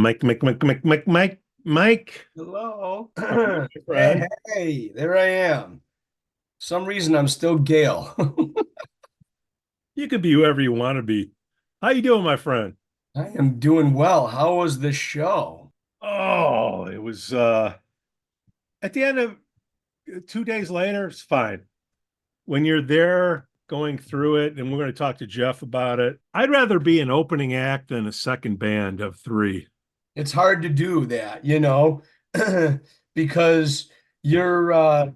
Mike. Hello. How are you, my Hey, friend? hey, there I am. Some reason I'm still Gale. You could be whoever you want to be. How you doing, my friend? I am doing well. How was the show? Oh, it was at the end of 2 days later, it's fine. When you're there going through it, and we're going to talk to Jeff about it, I'd rather be an opening act than a second band of three. It's hard to do that, because you're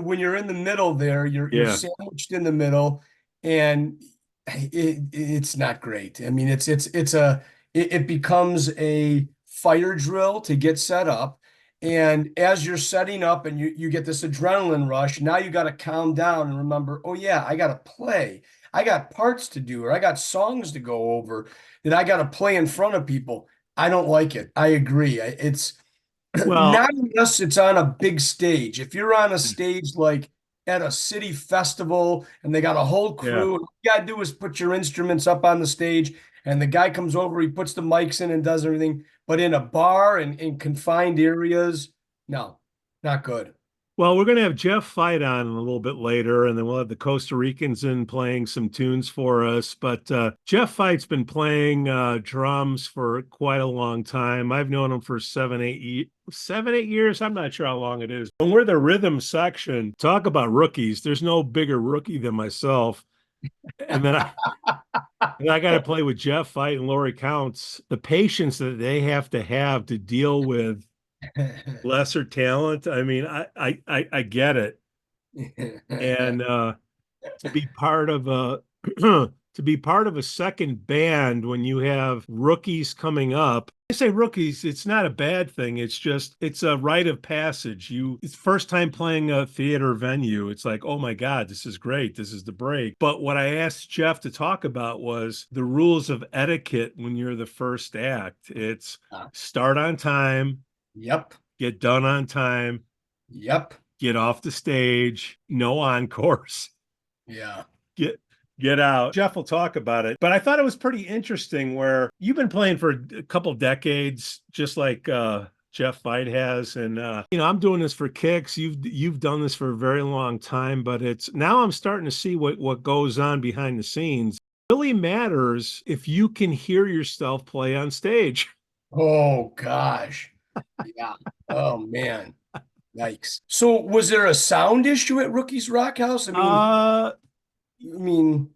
when you're in the middle there, you're Yeah. sandwiched in the middle, and it's not great. I mean, it becomes a fire drill to get set up. And as you're setting up and you get this adrenaline rush, now you got to calm down and remember, oh yeah, I got to play. I got parts to do, or I got songs to go over that I got to play in front of people. I don't like it. I agree. It's Well, not unless it's on a big stage. If you're on a stage like at a city festival and they got a whole yeah. crew, and all you gotta do is put your instruments up on the stage, and the guy comes over, he puts the mics in and does everything. But in a bar and in confined areas, no, not good. Well, we're going to have Jeff Fite on a little bit later, and then we'll have the Costa Ricans in playing some tunes for us. But Jeff Fite's been playing drums for quite a long time. I've known him for 7, 8 years. I'm not sure how long it is. When we're the rhythm section, talk about rookies. There's no bigger rookie than myself. And then I got to play with Jeff Fite and Lori Counts. The patience that they have to deal with lesser talent. I mean, I get it. And to be part of a to be part of a second band when you have rookies coming up. I say rookies, it's not a bad thing. It's just it's a rite of passage. It's first time playing a theater venue. It's like, oh my God, this is great. This is the break. But what I asked Jeff to talk about was the rules of etiquette when you're the first act. It's start on time, Yep. get done on time, Yep. get off the stage, no encores, Yeah. get get out. Jeff will talk about it, but I thought it was pretty interesting where you've been playing for a couple decades, just like Jeff Fite has, and I'm doing this for kicks. You've done this for a very long time, but it's now I'm starting to see what goes on behind the scenes. It really matters if you can hear yourself play on stage. Oh gosh. Yeah. Oh man. Yikes. So was there a sound issue at Rookies Rockhouse? Uh, I mean,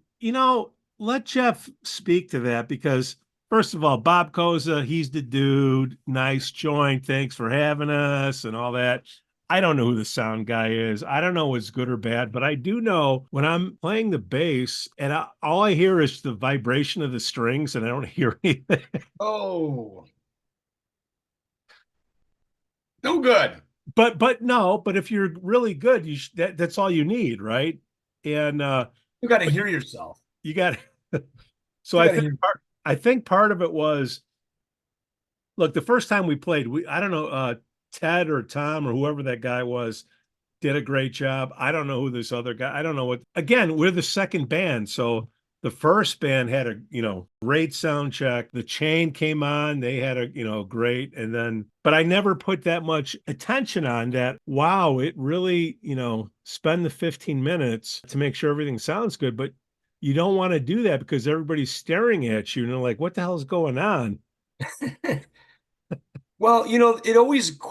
Let Jeff speak to that because first of all, Bob Cozza, he's the dude. Nice joint. Thanks for having us and all that. I don't know who the sound guy is. I don't know what's good or bad, but I do know when I'm playing the bass and all I hear is the vibration of the strings and I don't hear anything. oh, no good. But no, but if you're really good, that's all you need, right? And You got to but hear yourself. you got so You got to hear. I think part of it was look, the first time we played, I don't know, Ted or Tom or whoever that guy was did a great job. I don't know who this other guy. I don't know what. Again, we're the second band, so the first band had a great sound check. The chain came on, they had a great, and then but I never put that much attention on that. Wow, it really spend the 15 minutes to make sure everything sounds good, but you don't want to do that because everybody's staring at you and they're like, what the hell's going on? Well,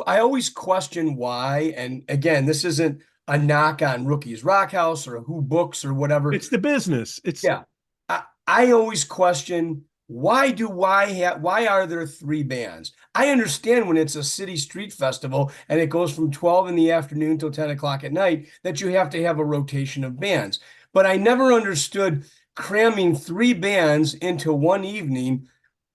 I always question why. And again, this isn't a knock on Rookies Rockhouse or Who Books or whatever. It's the business. It's Yeah. I always question why are there three bands? I understand when it's a city street festival and it goes from 12 in the afternoon till 10 o'clock at night that you have to have a rotation of bands. But I never understood cramming three bands into one evening.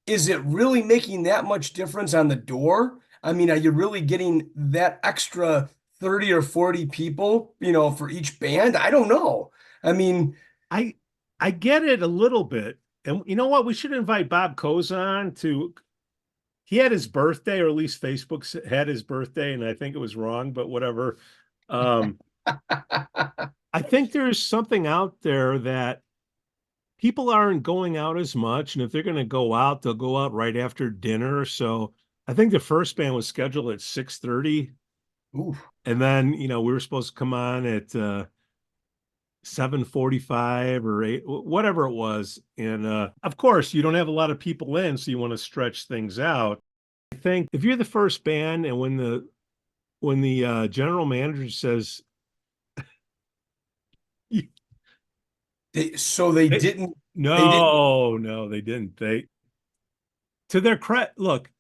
Is it really making that much difference on the door? I mean, are you really getting that extra 30 or 40 people, for each band? I don't know. I mean, I I get it a little bit. And you know what? We should invite Bob Cozza on to he had his birthday, or at least Facebook had his birthday, and I think it was wrong, but whatever. Um, I think there's something out there that people aren't going out as much, and if they're going to go out, they'll go out right after dinner. So I think the first band was scheduled at 6:30. Ooh. And then, we were supposed to come on at 7:45 or 8, whatever it was. And of course, you don't have a lot of people in, so you want to stretch things out. I think if you're the first band, and when the general manager says So they didn't. no, they didn't. To their credit, look,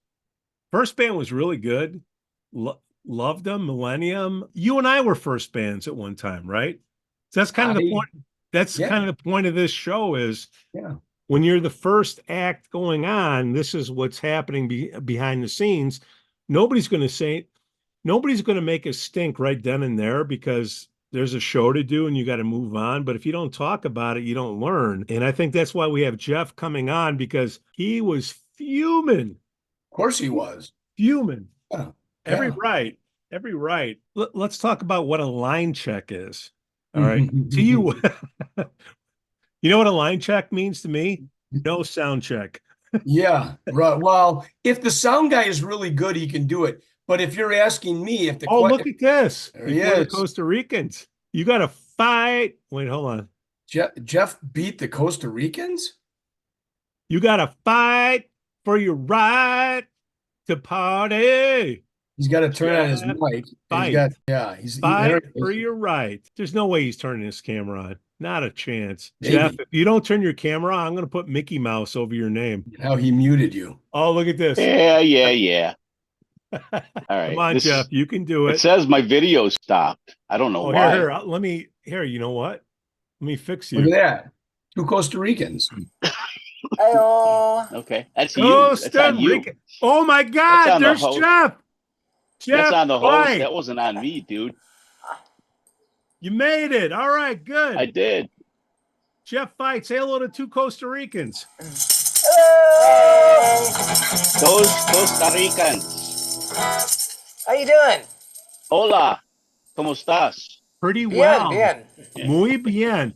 first band was really good. Loved them. Millennium. You and I were first bands at one time, right? So that's kind of the point. That's kind of the point of this show is when you're the first act going on, this is what's happening behind the scenes. Nobody's going to make a stink right then and there because there's a show to do and you got to move on. But if you don't talk about it, you don't learn. And I think that's why we have Jeff coming on, because he was fuming. Of course he was. Fuming. Yeah. Every right. Let's talk about what a line check is. All right. To you, you know what a line check means to me? No sound check. Yeah. Right. Well, if the sound guy is really good, he can do it. But if you're asking me if the look at this. Before the Costa Ricans. You got to fight. Wait, hold on. Jeff beat the Costa Ricans? You got to fight for your right to party. He's got to turn on his mic. Fight. Fight for your right. There's no way he's turning his camera on. Not a chance. Maybe. Jeff, if you don't turn your camera on, I'm going to put Mickey Mouse over your name. How he muted you. Oh, look at this. Yeah. All right. Come on, Jeff. You can do it. It says my video stopped. I don't know why. Here, you know what? Let me fix you. Look at that. 2 Costa Ricans. Hello. Okay. That's you. Costa Rican. Oh, my God. There's Jeff. That's on the host. That wasn't on me, dude. You made it. All right, good. I did. Jeff Fite, say hello to 2 Costa Ricans. Hello. Those Costa Ricans. How you doing? Hola. ¿Cómo estás? Pretty well. Bien. Muy bien.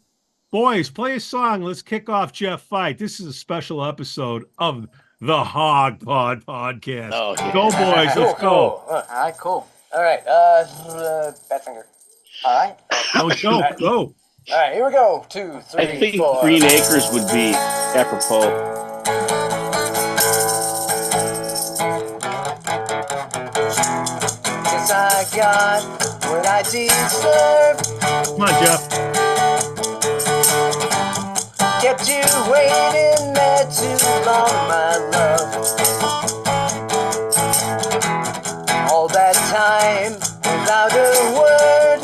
Boys, play a song. Let's kick off Jeff Fite. This is a special episode of the Hog Pod podcast. Oh, yeah. Go, boys. Let's go. All right, cool. All right. Badfinger. All right. Go. All right, here we go. 2, 3, I think 4. Green Acres would be apropos. Guess I got what I deserve. Come on, Jeff. Kept you waiting there too long, my love. All that time without a word.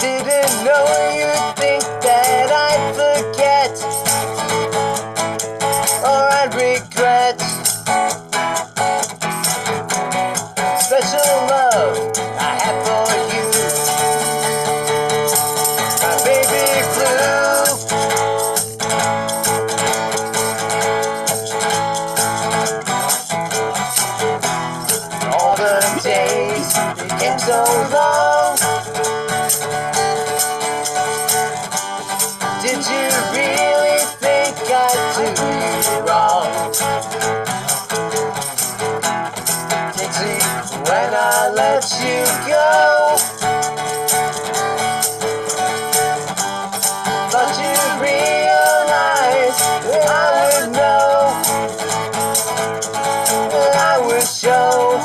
Didn't know you'd think that I'd forget or I'd regret. Special love I have for you, my baby blue. All the days became so long. Did you really think I'd do you wrong? Dixie, when I let you go, thought you'd realize that I would know, that I would show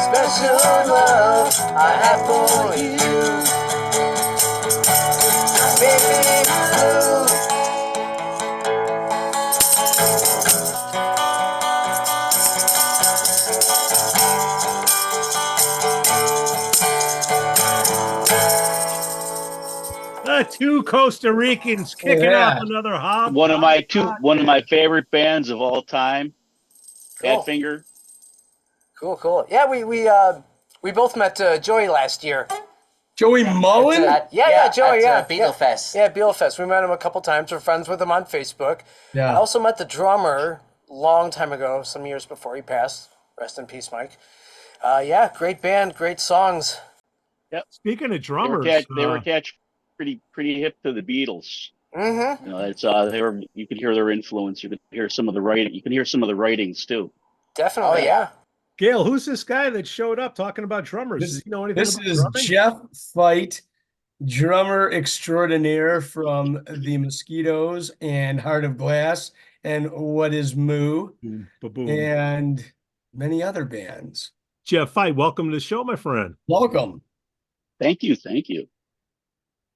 special love I have for you. Baby blue. The 2 Costa Ricans kicking off another hop. One of my favorite bands of all time. Cool. Badfinger. Cool. Yeah, we both met Joey last year. Joey Mullen? Joey, Beetlefest. Yeah, Beetlefest. We met him a couple times. We're friends with him on Facebook. Yeah. I also met the drummer long time ago, some years before he passed. Rest in peace, Mike. Great band, great songs. Yep. Speaking of drummers, They were attached pretty hip to the Beatles. Mm-hmm. You know, it's you could hear their influence. You could hear some of the writing. You can hear some of the writings too. Definitely, yeah. Gail, who's this guy that showed up talking about drummers? Does he know anything This about is drumming? Jeff Fite, drummer extraordinaire from the Mosquitos and Heart of Glass and What Is Moo Boom, ba-boom. and many other bands. Jeff Fite, welcome to the show, my friend. Welcome. Thank you.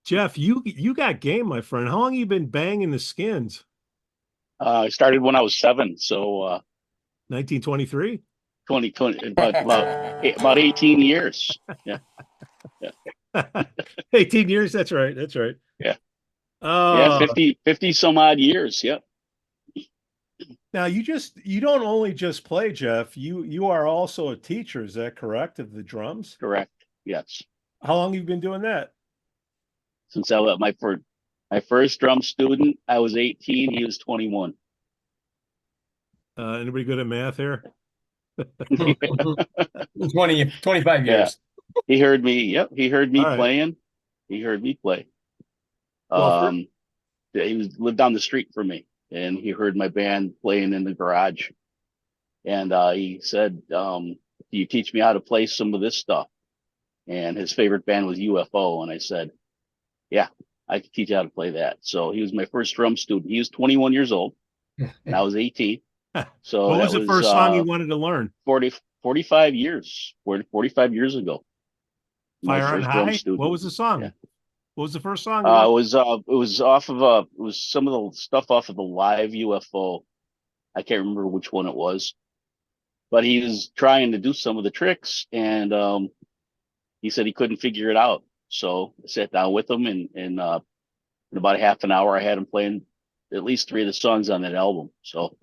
Jeff, you got game, my friend. How long you been banging the skins? I started when I was 7, so 1923? 2020, about 18 years. Yeah. 18 years, that's right. Yeah. Oh, 50 some odd years. Yep. now you don't only just play, Jeff. You are also a teacher, is that correct, of the drums? Correct. Yes. How long have you been doing that? Since I was my first drum student, I was 18. He was 21. Anybody good at math here? 25 years. He heard me. Yep. He heard me All right. playing. He heard me play. Well, He lived down the street from me, and he heard my band playing in the garage. And he said, "Do you teach me how to play some of this stuff?" And his favorite band was UFO. And I said, "Yeah, I can teach you how to play that." So he was my first drum student. He was 21 years old, and I was 18. So what was the first song you wanted to learn? 45 years ago. Fire on High? What was the song? Yeah. What was the first song? It was some of the stuff off of the live UFO. I can't remember which one it was, but he was trying to do some of the tricks, and he said he couldn't figure it out. So I sat down with him, and in about a half an hour, I had him playing at least 3 of the songs on that album. So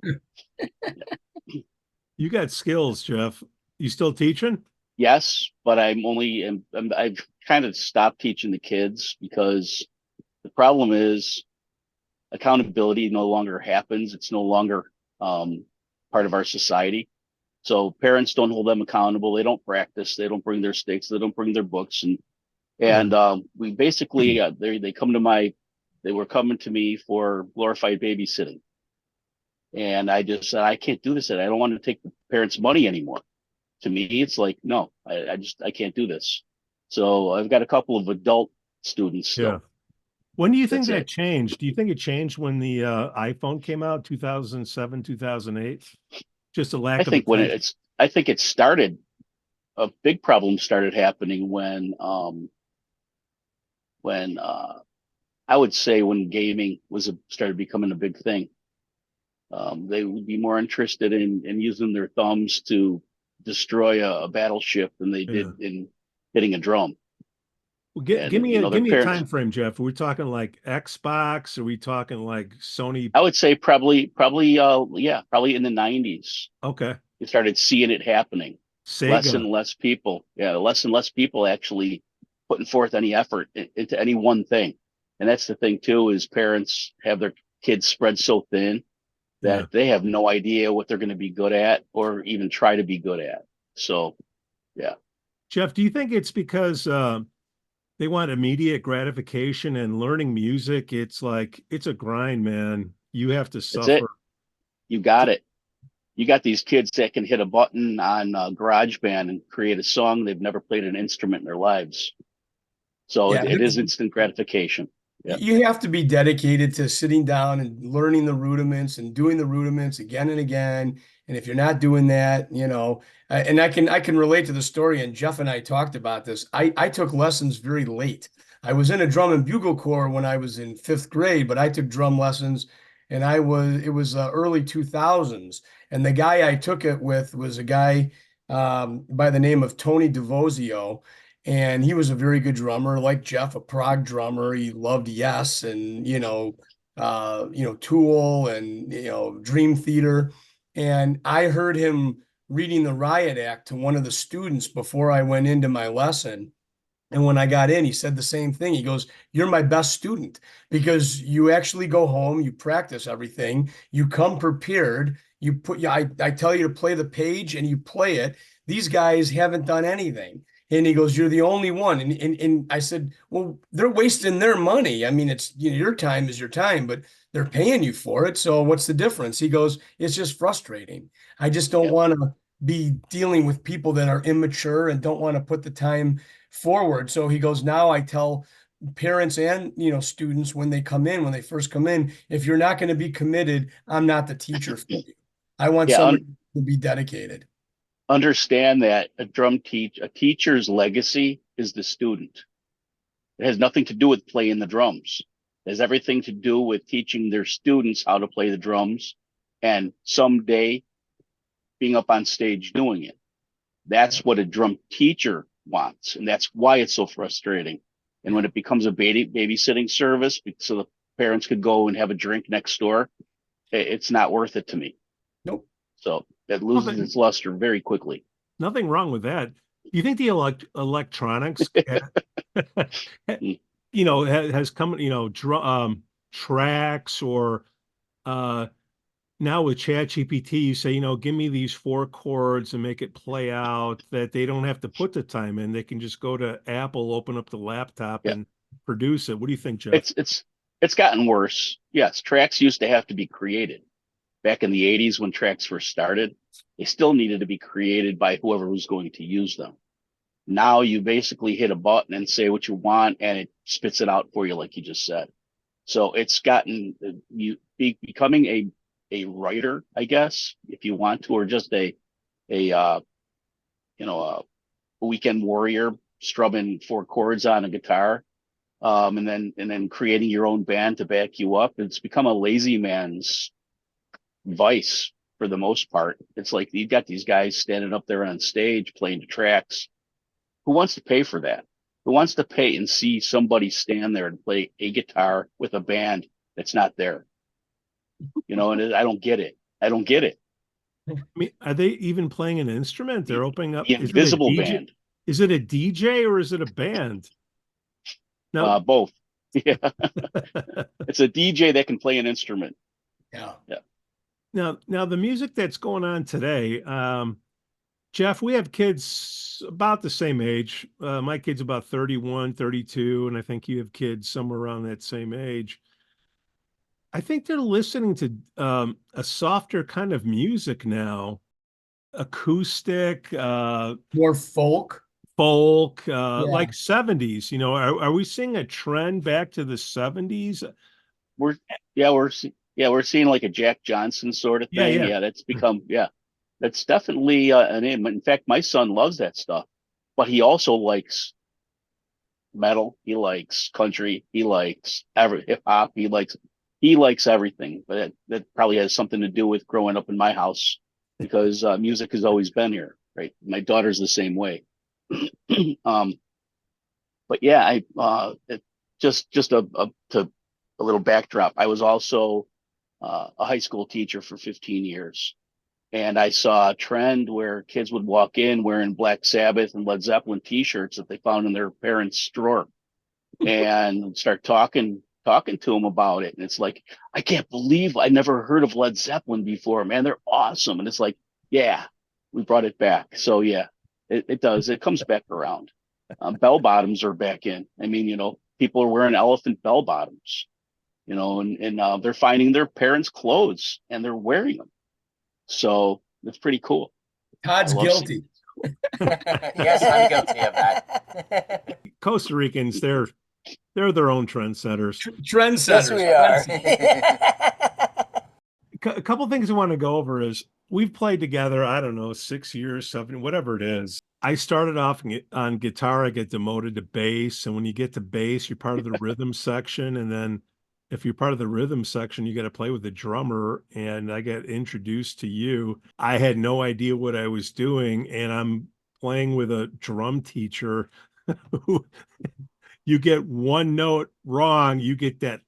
you got skills, Jeff. You still teaching? yes, but I've kind of stopped teaching the kids because the problem is accountability no longer happens. It's no longer part of our society. So parents don't hold them accountable. They don't practice. They don't bring their sticks. They don't bring their books. And we basically, they were coming to me for glorified babysitting. And I just said, I can't do this. I don't want to take the parents' money anymore. To me, it's like, no, I can't do this. So I've got a couple of adult students still. Yeah. When do you think that changed? Do you think it changed when the iPhone came out, 2007, 2008? Just a lack of attention? I think it started, a big problem started happening when I would say when gaming started becoming a big thing. They would be more interested in using their thumbs to destroy a battleship than they did in hitting a drum. Well, give me a time frame, Jeff. Are we talking like Xbox? Are we talking like Sony? I would say probably in the 90s. Okay. You started seeing it happening. Sega. Less and less people actually putting forth any effort into any one thing. And that's the thing too, is parents have their kids spread so thin that they have no idea what they're going to be good at or even try to be good at. So, yeah. Jeff, do you think it's because they want immediate gratification, and learning music, it's like, it's a grind, man. You have to suffer. That's it. You got it. You got these kids that can hit a button on GarageBand and create a song. They've never played an instrument in their lives. So it is instant gratification. Yep. You have to be dedicated to sitting down and learning the rudiments and doing the rudiments again and again. And if you're not doing that, and I can relate to the story. And Jeff and I talked about this. I took lessons very late. I was in a drum and bugle corps when I was in 5th grade, but I took drum lessons, and it was early 2000s. And the guy I took it with was a guy by the name of Tony DeVozio. And he was a very good drummer, like Jeff, a prog drummer. He loved Yes and, Tool and, Dream Theater. And I heard him reading the Riot Act to one of the students before I went into my lesson. And when I got in, he said the same thing. He goes, "You're my best student because you actually go home, you practice everything, you come prepared, I tell you to play the page and you play it. These guys haven't done anything. And he goes, "You're the only one." And I said, "Well, they're wasting their money. I mean, it's, your time is your time, but they're paying you for it. So what's the difference?" He goes, "It's just frustrating. I just don't Yep. want to be dealing with people that are immature and don't want to put the time forward." So he goes, "Now I tell parents and, students when they first come in, if you're not going to be committed, I'm not the teacher for you. I want Yeah, somebody to be dedicated." understand that a teacher's legacy is the student. It has nothing to do with playing the drums. It has everything to do with teaching their students how to play the drums and someday being up on stage doing it. That's what a drum teacher wants. And that's why it's so frustrating. And when it becomes a babysitting service, so the parents could go and have a drink next door, it's not worth it to me. Nope. So that loses its luster very quickly. Nothing wrong with that. You think the electronics, has come, tracks or now with ChatGPT, you say, give me these 4 chords and make it play out, that they don't have to put the time in. They can just go to Apple, open up the laptop Yeah. and produce it. What do you think, Jeff? It's gotten worse. Yes, tracks used to have to be created. Back in the 80s when tracks first started, they still needed to be created by whoever was going to use them. Now you basically hit a button and say what you want and it spits it out for you, like you just said. So it's gotten becoming a writer, I guess, if you want to, or just a weekend warrior strumming 4 chords on a guitar, and then creating your own band to back you up. It's become a lazy man's vice for the most part. It's like you've got these guys standing up there on stage playing the tracks. Who wants to pay for that? Who wants to pay and see somebody stand there and play a guitar with a band that's not there? And I don't get it. I don't get it. I mean, are they even playing an instrument? They're opening up. The invisible band. Is it a DJ or is it a band? No, both. Yeah. It's a DJ that can play an instrument. Yeah. Yeah. Now the music that's going on today, Jeff, we have kids about the same age. My kid's about 31, 32, and I think you have kids somewhere around that same age. I think they're listening to a softer kind of music now, acoustic, More folk. like 70s. Are we seeing a trend back to the 70s? We're seeing like a Jack Johnson sort of thing. Yeah, that's become that's definitely an name. In fact, my son loves that stuff, but he also likes metal. He likes country. He likes hip hop. He likes everything. But that probably has something to do with growing up in my house, because music has always been here, right? My daughter's the same way. But yeah, just a little backdrop. I was also a high school teacher for 15 years. And I saw a trend where kids would walk in wearing Black Sabbath and Led Zeppelin t-shirts that they found in their parents' drawer and start talking to them about it. And it's like, I can't believe I never heard of Led Zeppelin before, man. They're awesome. And it's like, yeah, we brought it back. So yeah, it does. It comes back around. Bell bottoms are back in. I mean, people are wearing elephant bell bottoms, and they're finding their parents' clothes and they're wearing them. So it's pretty cool. Todd's guilty. Yes, I'm guilty of that. Costa Ricans, they're their own trendsetters. Trendsetters. Yes, we are. A couple things I want to go over is we've played together, I don't know, 6 years, 7, whatever it is. I started off on guitar. I get demoted to bass. And when you get to bass, you're part of the rhythm section. And then if you're part of the rhythm section, you got to play with the drummer. And I got introduced to you. I had no idea what I was doing. And I'm playing with a drum teacher who you get one note wrong, you get that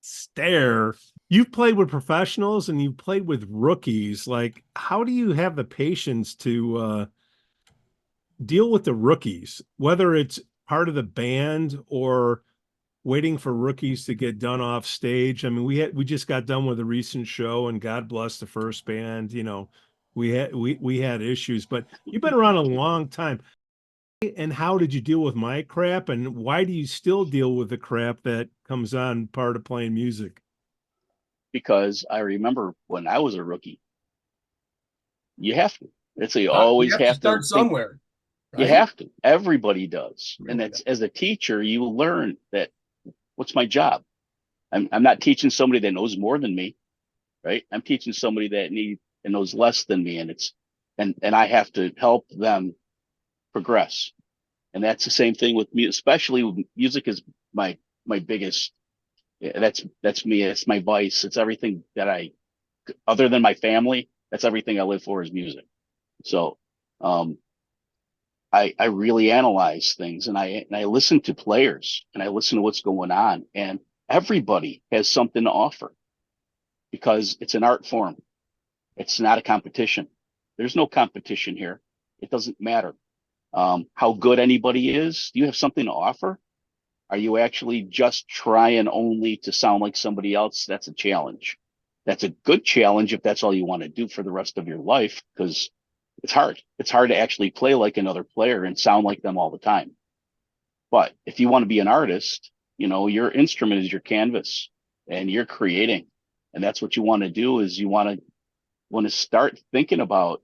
stare. You've played with professionals and you've played with rookies. Like, how do you have the patience to deal with the rookies, whether it's part of the band or waiting for rookies to get done off stage? I mean, we just got done with a recent show, and God bless the first band. We had issues, but you've been around a long time. And how did you deal with my crap? And why do you still deal with the crap that comes on part of playing music? Because I remember when I was a rookie, you have to. It's you You always have to have start to think. somewhere, You right? have to. Everybody does. And Really that's as a teacher, you learn that what's my job? I'm not teaching somebody that knows more than me, right? I'm teaching somebody that knows less than me, and I have to help them progress. And that's the same thing with me, especially with music is my biggest. Yeah, that's me. It's my vice. It's everything that other than my family, that's everything I live for is music. So, I really analyze things and I listen to players and I listen to what's going on, and everybody has something to offer because it's an art form. It's not a competition. There's no competition here. It doesn't matter how good anybody is. Do you have something to offer? Are you actually just trying only to sound like somebody else? That's a challenge. That's a good challenge if that's all you want to do for the rest of your life, because it's hard. It's hard to actually play like another player and sound like them all the time. But if you want to be an artist, your instrument is your canvas and you're creating. And that's what you want to do is you want to start thinking about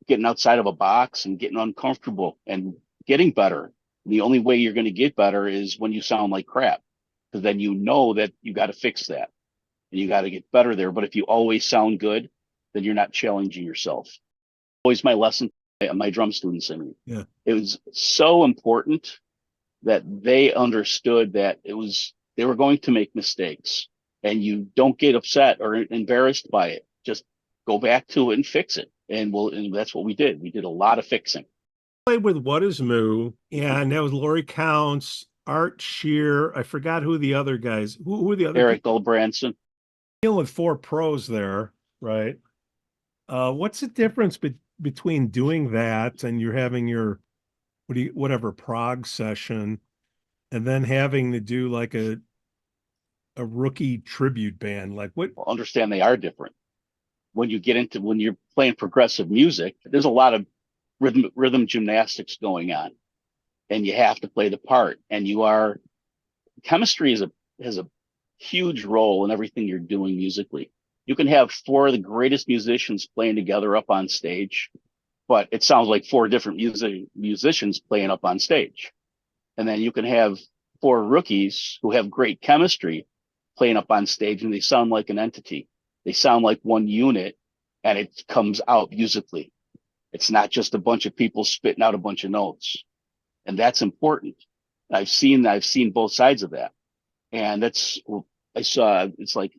getting outside of a box and getting uncomfortable and getting better. The only way you're going to get better is when you sound like crap, because then you know that you got to fix that and you got to get better there. But if you always sound good, then you're not challenging yourself. Always my lesson, my drum students, Yeah. It was so important that they understood that they were going to make mistakes, and you don't get upset or embarrassed by it. Just go back to it and fix it. And that's what we did. We did a lot of fixing. Played with What Is Moo, and that was Laurie Counts, Art Shear. I forgot who the other guys. Who were the other? Eric Gulbranson. Dealing with 4 pros there, right? What's the difference between doing that and you're having your whatever prog session, and then having to do like a rookie tribute band? Like what? Well, understand they are different. When you're playing progressive music, there's a lot of rhythm gymnastics going on, and you have to play the part. And chemistry has a huge role in everything you're doing musically. You can have 4 of the greatest musicians playing together up on stage, but it sounds like 4 different musicians playing up on stage. And then you can have 4 rookies who have great chemistry playing up on stage, and they sound like an entity. They sound like one unit, and it comes out musically. It's not just a bunch of people spitting out a bunch of notes. And that's important. I've seen both sides of that. And it's like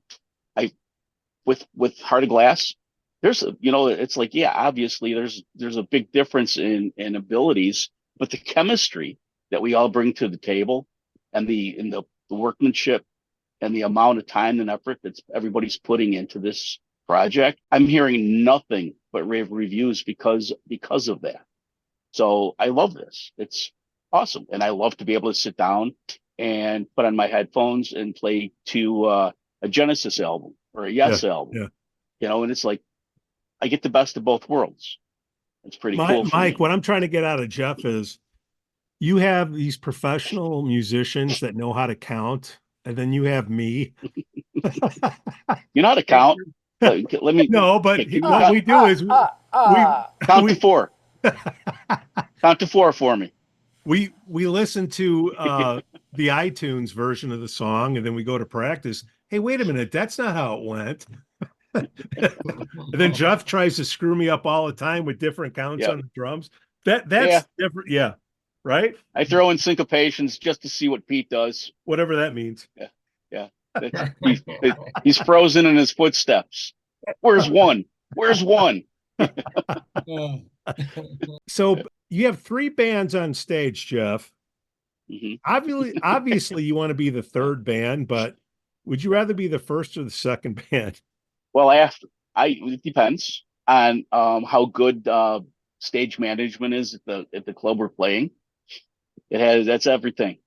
with Heart of Glass, it's like, yeah, obviously there's a big difference in abilities, but the chemistry that we all bring to the table and the workmanship and the amount of time and effort that everybody's putting into this project, I'm hearing nothing but rave reviews because of that. So I love this. It's awesome. And I love to be able to sit down and put on my headphones and play to a Genesis album or a Yes album. Yeah. And it's like I get the best of both worlds. It's pretty cool. Mike, what I'm trying to get out of Jeff is you have these professional musicians that know how to count, and then you have me. You know how to count? Let me. No, but what we do is we count to 4. Count to 4 for me. We listen to the iTunes version of the song, and then we go to practice. Hey, wait a minute, that's not how it went. And then Jeff tries to screw me up all the time with different counts on the drums. That's different. Yeah. Right. I throw in syncopations just to see what Pete does. Whatever that means. Yeah. He's frozen in his footsteps. Where's one? Where's one? So you have 3 bands on stage, Jeff. Mm-hmm. Obviously you want to be the 3rd band, but would you rather be the 1st or the 2nd band? Well, it depends on how good stage management is at the club we're playing. That's everything.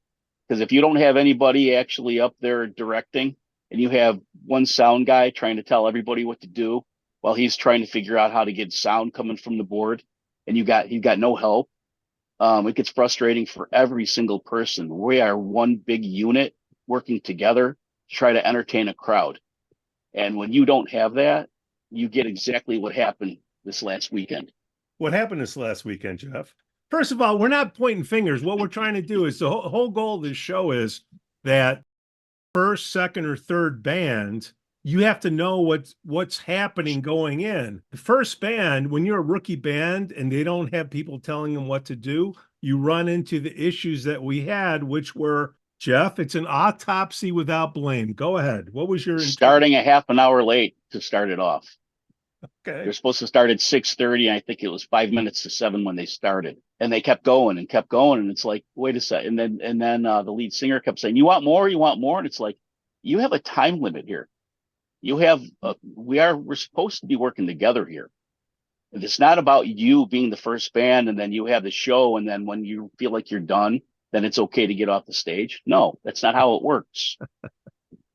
Because if you don't have anybody actually up there directing, and you have one sound guy trying to tell everybody what to do while he's trying to figure out how to get sound coming from the board, and you've got no help, It gets frustrating for every single person. We are one big unit working together to try to entertain a crowd. And when you don't have that, you get exactly what happened this last weekend. What happened this last weekend, Jeff? First of all, we're not pointing fingers. What we're trying to do is the whole goal of this show is that first, second, or third band, you have to know what's happening going in. The first band, when you're a rookie band and they don't have people telling them what to do, you run into the issues that we had, which were, Jeff, it's an autopsy without blame. Go ahead. What was your starting a half an hour late to start it off? Okay. They're supposed to start at 6:30. I think it was 5 minutes to 7 when they started, and they kept going and kept going. And it's like, wait a second. And then the lead singer kept saying, "You want more? You want more?" And it's like, you have a time limit here. You have, we're supposed to be working together here. And it's not about you being the first band and then you have the show. And then when you feel like you're done, then it's okay to get off the stage. No, that's not how it works.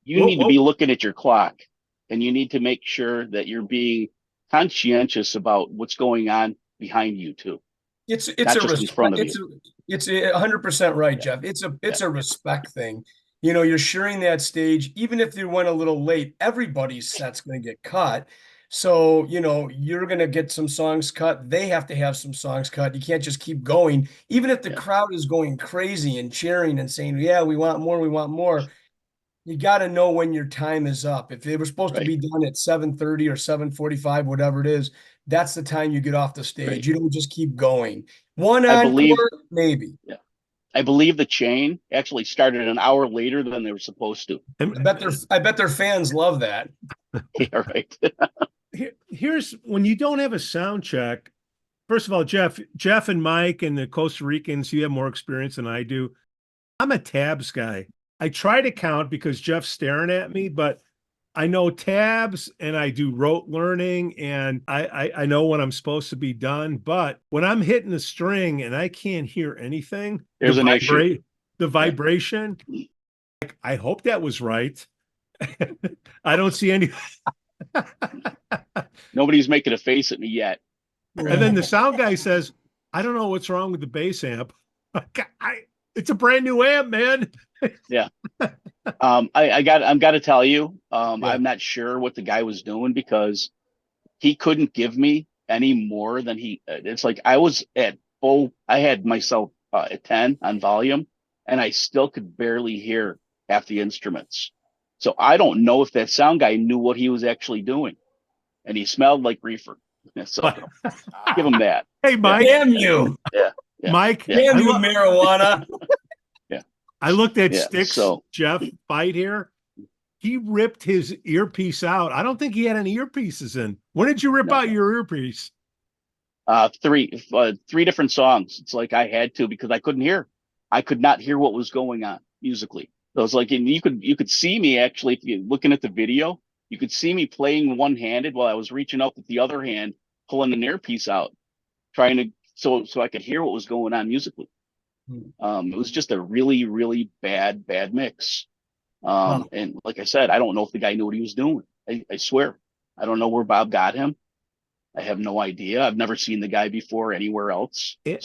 You need to be looking at your clock, and you need to make sure that you're being conscientious about what's going on behind you too. It's not a just in front of you. It's 100% right, Jeff. It's a respect thing. You know, you're sharing that stage, even if you went a little late, everybody's set's going to get cut. So, you know, you're going to get some songs cut. They have to have some songs cut. You can't just keep going. Even if the crowd is going crazy and cheering and saying, yeah, we want more, we want more. You got to know when your time is up. If they were supposed to be done at 7:30 or 7:45, whatever it is, that's the time you get off the stage. You don't just keep going. One encore, maybe. Yeah. I believe the chain actually started an hour later than they were supposed to. I bet their fans love that. Yeah, right. Here's when you don't have a sound check. First of all, Jeff and Mike and the Costa Ricans, you have more experience than I do. I'm a tabs guy. I try to count because Jeff's staring at me, but I know tabs and I do rote learning and I know when I'm supposed to be done. But when I'm hitting the string and I can't hear anything, there's an issue. The vibration, like, I hope that was right. I don't see any. Nobody's making a face at me yet. And then the sound guy says, I don't know what's wrong with the bass amp. It's a brand new amp, man. Yeah. I'm got to tell you, I'm not sure what the guy was doing because he couldn't give me any more than it's like I was at full, I had myself at 10 on volume and I still could barely hear half the instruments. So I don't know if that sound guy knew what he was actually doing, and he smelled like reefer. So give him that. Hey, Mike. Damn you. Yeah. Mike. Damn you, marijuana. I looked at Sticks, Jeff Fite here. He ripped his earpiece out. I don't think he had any earpieces in. When did you rip out your earpiece? Three different songs. It's like I had to because I couldn't hear. I could not hear what was going on musically. So it's like, and you could see me actually, if you're looking at the video, you could see me playing one-handed while I was reaching out with the other hand, pulling an earpiece out, trying to so I could hear what was going on musically. It was just a really, really bad mix. And like I said, I don't know if the guy knew what he was doing. I swear. I don't know where Bob got him. I have no idea. I've never seen the guy before anywhere else. And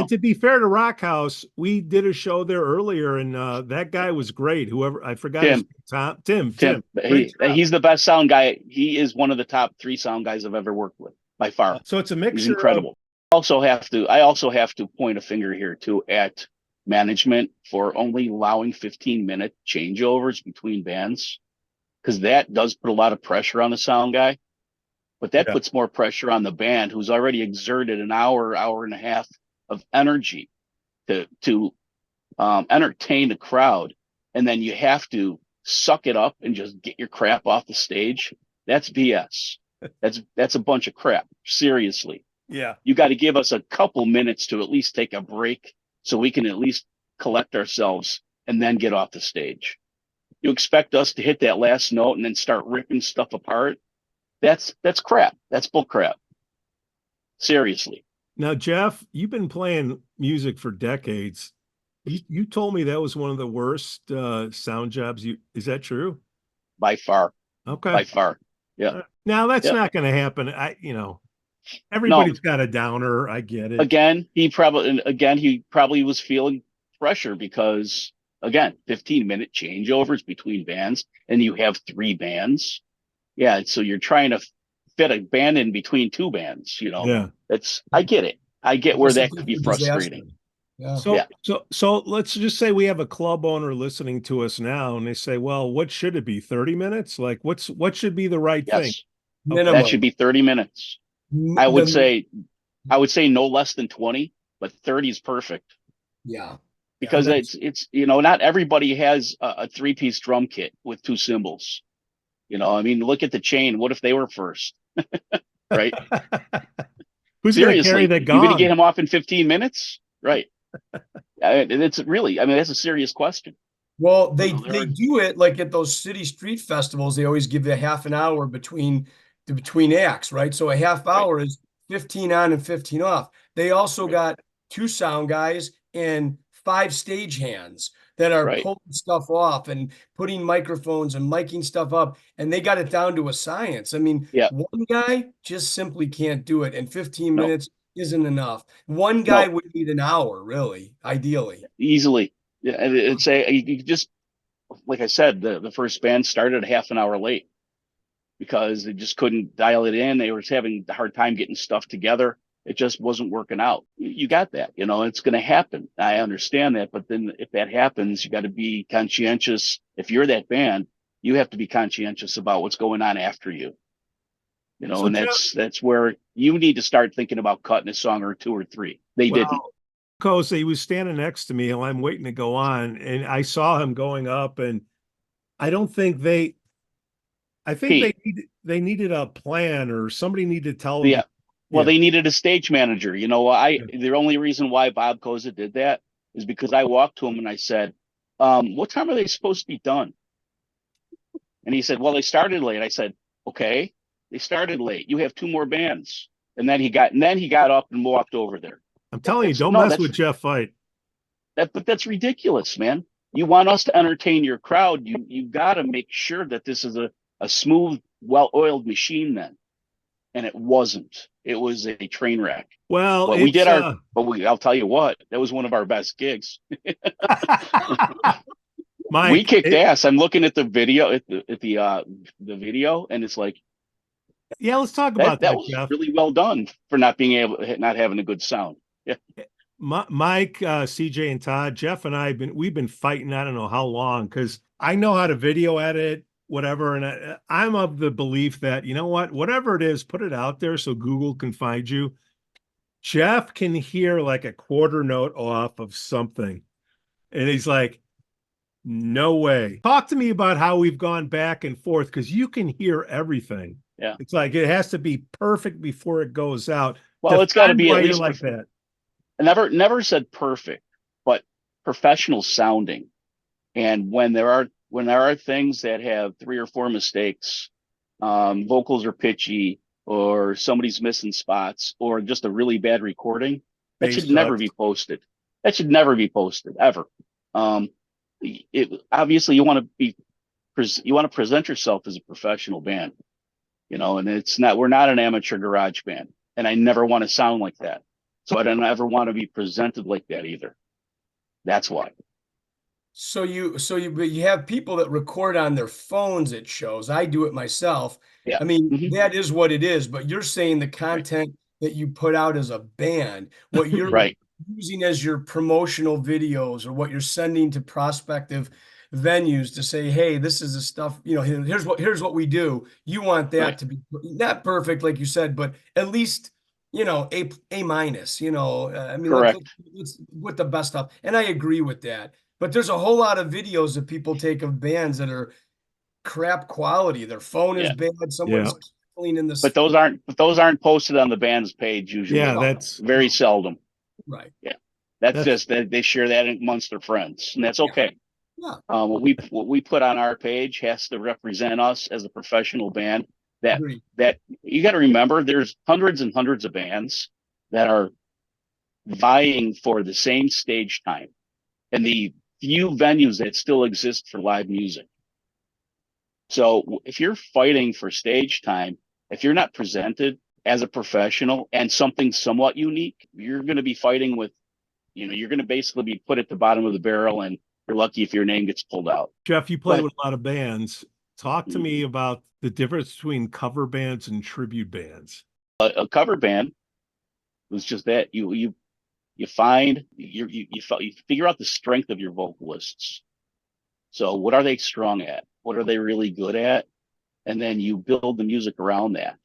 to be fair to Rochaus, we did a show there earlier, and that guy was great. Whoever, I forgot his name. Tim. He's the best sound guy. He is one of the top 3 sound guys I've ever worked with by far. So it's a mixture. He's incredible. I also have to point a finger here too at management for only allowing 15-minute changeovers between bands, because that does put a lot of pressure on the sound guy, but that puts more pressure on the band who's already exerted an hour and a half of energy to entertain the crowd, and then you have to suck it up and just get your crap off the stage. That's BS. That's a bunch of crap. Seriously. Yeah. You got to give us a couple minutes to at least take a break so we can at least collect ourselves and then get off the stage. You expect us to hit that last note and then start ripping stuff apart? That's crap. That's bull crap. Seriously. Now, Jeff, you've been playing music for decades. You told me that was one of the worst sound jobs. Is that true? By far. Okay. By far. Yeah. Now that's not going to happen. Everybody's got a downer. I get it. He probably was feeling pressure because again, 15-minute changeovers between bands, and you have 3 bands. Yeah, so you're trying to fit a band in between 2 bands. Yeah. I get it. I get where that could be frustrating. Yeah. So let's just say we have a club owner listening to us now, and they say, "Well, what should it be? 30 minutes? Like, what should be the right thing?" Yes, Minimum. that should be 30 minutes. I would say no less than 20, but 30 is perfect. Yeah. Because it's not everybody has a 3-piece drum kit with 2 cymbals. I mean, look at the Chain. What if they were first? Right? Who's going to carry the You're going to get gong? him off in 15 minutes? Right. And it's really, I mean, that's a serious question. Well, they do it like at those city street festivals. They always give you a half an hour between acts, right? So a half hour is 15 on and 15 off. They also got 2 sound guys and 5 stage hands that are pulling stuff off and putting microphones and miking stuff up, and they got it down to a science. I mean, one guy just simply can't do it, and 15 minutes isn't enough. One guy would need an hour, really, ideally. Easily. Yeah, and it's you just, like I said, the first band started a half an hour late because they just couldn't dial it in. They were having a hard time getting stuff together. It just wasn't working out. You got that, it's going to happen. I understand that. But then if that happens, you got to be conscientious. If you're that band, you have to be conscientious about what's going on after you. So and that's where you need to start thinking about cutting a song or 2 or 3. They didn't. Cozza, he was standing next to me and I'm waiting to go on, and I saw him going up, and I think they needed a plan, or somebody needed to tell them. Yeah. Well, they needed a stage manager. The only reason why Bob Cozza did that is because I walked to him and I said, what time are they supposed to be done? And he said, well, they started late. I said, okay, they started late. You have 2 more bands. And then he got up and walked over there. I'm telling you, don't mess with Jeff Fite. But that's ridiculous, man. You want us to entertain your crowd. You got to make sure that this is a smooth, well-oiled machine then. And it wasn't. It was a train wreck. Well, but I'll tell you what, that was one of our best gigs. Mike, we kicked ass. I'm looking at the video, the video, and it's like, yeah, let's talk about that. That was Jeff. Really well done for not having a good sound. Yeah. Mike, CJ, and Todd, Jeff, and we've been fighting. I don't know how long, because I know how to video edit, whatever, and I'm of the belief that, whatever it is, put it out there so Google can find you. Jeff can hear like a quarter note off of something, and he's like, no way. Talk to me about how we've gone back and forth, because you can hear everything. Yeah, it's like it has to be perfect before it goes out. Well, it's got to be at least like that. I never said perfect, but professional sounding. And when there are things that have 3 or 4 mistakes, vocals are pitchy, or somebody's missing spots, or just a really bad recording, that should never be posted. That should never be posted ever. Obviously you want to present yourself as a professional band, and we're not an amateur garage band, and I never want to sound like that. So I don't ever want to be presented like that either. That's why. So you have people that record on their phones at shows. I do it myself. Yeah. I mean, that is what it is, but you're saying the content that you put out as a band, what you're using as your promotional videos, or what you're sending to prospective venues to say, hey, this is the stuff, here's what we do. You want that to be not perfect, like you said, but at least, A minus, I mean, let's with the best stuff. And I agree with that. But there's a whole lot of videos that people take of bands that are crap quality. Their phone is bad. Someone's killing in the. But those aren't posted on the band's page usually. Yeah, that's very seldom. Right. Yeah, that's just that they share that amongst their friends, and that's okay. Yeah. What we put on our page has to represent us as a professional band. That you got to remember, there's hundreds and hundreds of bands that are vying for the same stage time, and the few venues that still exist for live music. So if you're fighting for stage time, if you're not presented as a professional and something somewhat unique, you're going to be fighting with, you're going to basically be put at the bottom of the barrel, and you're lucky if your name gets pulled out. Jeff, you play with a lot of bands. Talk to me about the difference between cover bands and tribute bands. A cover band was just that you figure out the strength of your vocalists. So what are they strong at? What are they really good at? And then you build the music around that.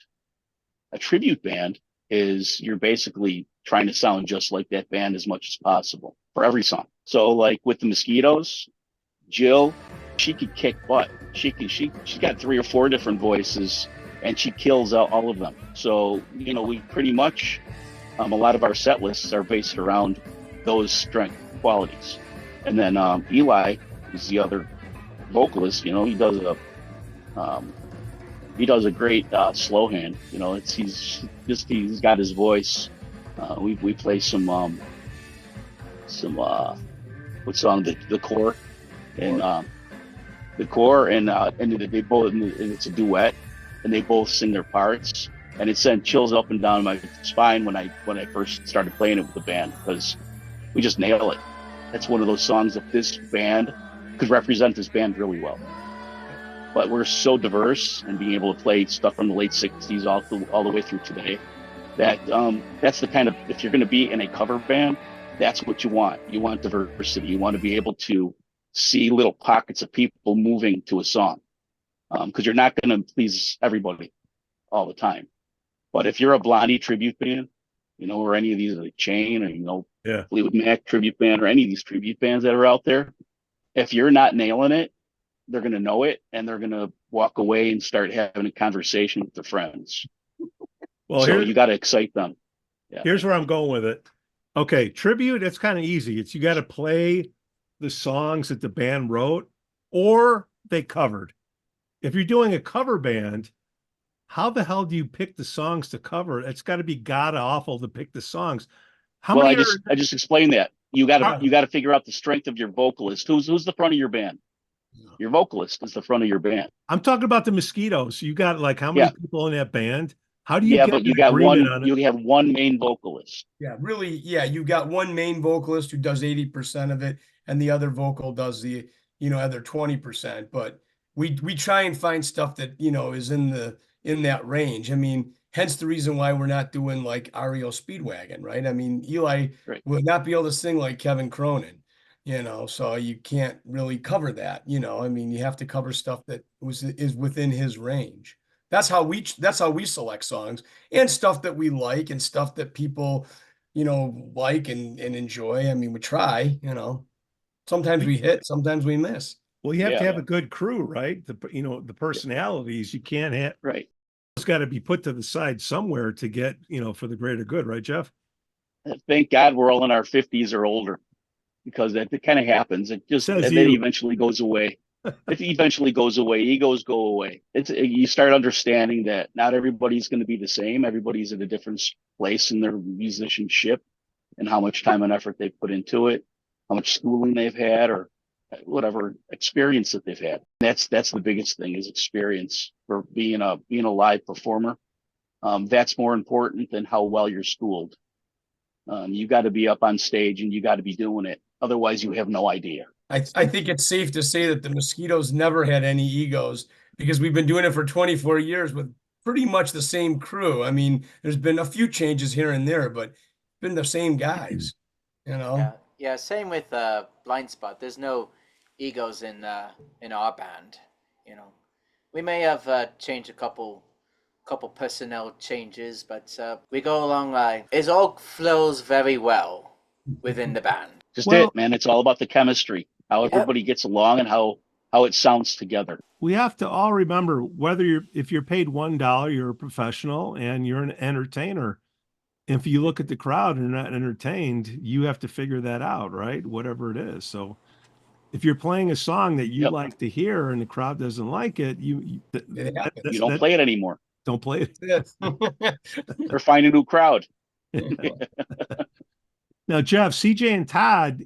A tribute band is you're basically trying to sound just like that band as much as possible for every song. So like with the Mosquitos, Jill, she could kick butt. She got 3 or 4 different voices, and she kills out all of them. So, we pretty much, a lot of our set lists are based around those strength qualities. And then Eli is the other vocalist. He does a great slow hand. He's got his voice. We play some what song, the core, and the core, and they both, and it's a duet, and they both sing their parts, and it sent chills up and down my spine when I first started playing it with the band, because we just nail it. That's one of those songs that this band could represent this band really well. But we're so diverse, and being able to play stuff from the late 60s all the way through today, that that's the kind of, if you're going to be in a cover band, that's what you want. You want diversity. You want to be able to see little pockets of people moving to a song, because you're not going to please everybody all the time. But if you're a Blondie tribute band, or any of these, like Chain, or Fleetwood Mac tribute band, or any of these tribute bands that are out there, if you're not nailing it, they're going to know it, and they're going to walk away and start having a conversation with their friends. Well, so you got to excite them. Yeah. Here's where I'm going with it. Okay, tribute, it's kind of easy. You got to play the songs that the band wrote or they covered. If you're doing a cover band, how the hell do you pick the songs to cover? It's got to be god awful to pick the songs. I just explained that. You got to figure out the strength of your vocalist. Who's the front of your band? Your vocalist is the front of your band. I'm talking about the Mosquitos. You got like how many people in that band? How do you get but you got one, you have one main vocalist. Yeah, really. Yeah, you got one main vocalist who does 80% of it, and the other vocal does the, other 20%. But we try and find stuff that, is in that range. I mean, hence the reason why we're not doing like REO Speedwagon, right? I mean, Eli would not be able to sing like Kevin Cronin, so you can't really cover that, I mean, you have to cover stuff that is within his range. That's how we select songs, and stuff that we like and stuff that people, like and enjoy. I mean, we try, sometimes we hit, sometimes we miss. Well, you have to have a good crew, right? The personalities you can't have. Right. It's got to be put to the side somewhere to get, for the greater good, right, Jeff? Thank God we're all in our 50s or older, because that kind of happens. It just, and then eventually goes away. It eventually goes away. Egos go away. You start understanding that not everybody's going to be the same. Everybody's at a different place in their musicianship, and how much time and effort they put into it, how much schooling they've had, or whatever experience that they've had. That's the biggest thing, is experience for being a live performer. That's more important than how well you're schooled. You got to be up on stage and you got to be doing it. Otherwise, you have no idea. I think it's safe to say that the Mosquitos never had any egos, because we've been doing it for 24 years with pretty much the same crew. I mean, there's been a few changes here and there, but it's been the same guys, Yeah, same with Blind Spot. There's no egos in our band, We may have changed a couple personnel changes, but we go along like it all flows very well within the band. Just it, man. It's all about the chemistry, how everybody gets along, and how it sounds together. We have to all remember, if you're paid $1, you're a professional and you're an entertainer. If you look at the crowd and are not entertained, you have to figure that out, right? Whatever it is. So if you're playing a song that you like to hear and the crowd doesn't like it, you don't play it anymore. Don't play it. Or find a new crowd. Now, Jeff, CJ and Todd,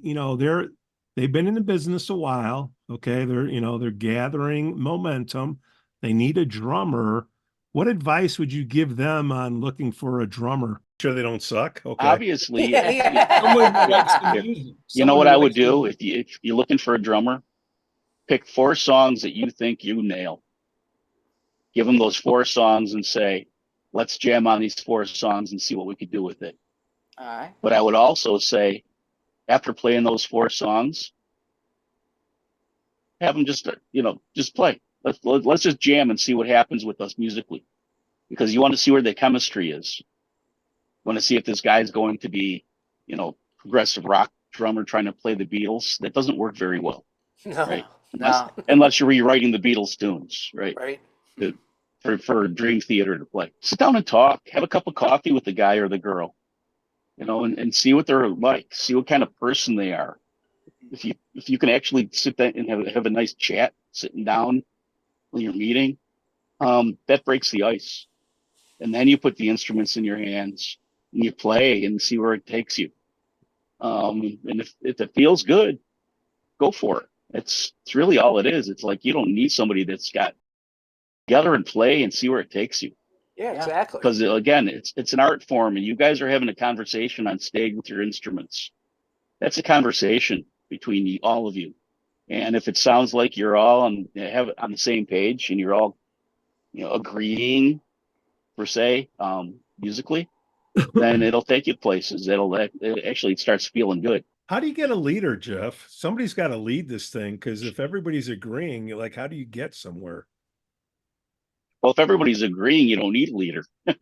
they've been in the business a while. Okay. They're gathering momentum. They need a drummer. What advice would you give them on looking for a drummer? Sure they don't suck. Okay. Obviously, Someone who likes the music. you know Someone what who I would likes the do music. if you're looking for a drummer, pick 4 songs that you think you nail. Give them those 4 songs and say, let's jam on these 4 songs and see what we could do with it. All right. But I would also say, after playing those 4 songs, have them just just play. Let's just jam and see what happens with us musically, because you want to see where the chemistry is. You want to see if this guy's going to be, progressive rock drummer trying to play the Beatles. That doesn't work very well, No. right? No. Unless you're rewriting the Beatles tunes, right? Right. For Dream Theater to play. Sit down and talk. Have a cup of coffee with the guy or the girl, and see what they're like. See what kind of person they are. If you can actually sit there and have a nice chat sitting down when you're meeting, that breaks the ice. And then you put the instruments in your hands and you play and see where it takes you. And if it feels good, go for it. It's really all it is. It's like you don't need somebody that's got together and play and see where it takes you. Yeah, exactly. Because again, it's an art form, and you guys are having a conversation on stage with your instruments. That's a conversation between all of you. And if it sounds like you're all on the same page and you're all, agreeing per se, musically, then it'll take you places. It actually starts feeling good. How do you get a leader, Jeff? Somebody's got to lead this thing, because if everybody's agreeing, like, how do you get somewhere? Well, if everybody's agreeing, you don't need a leader. I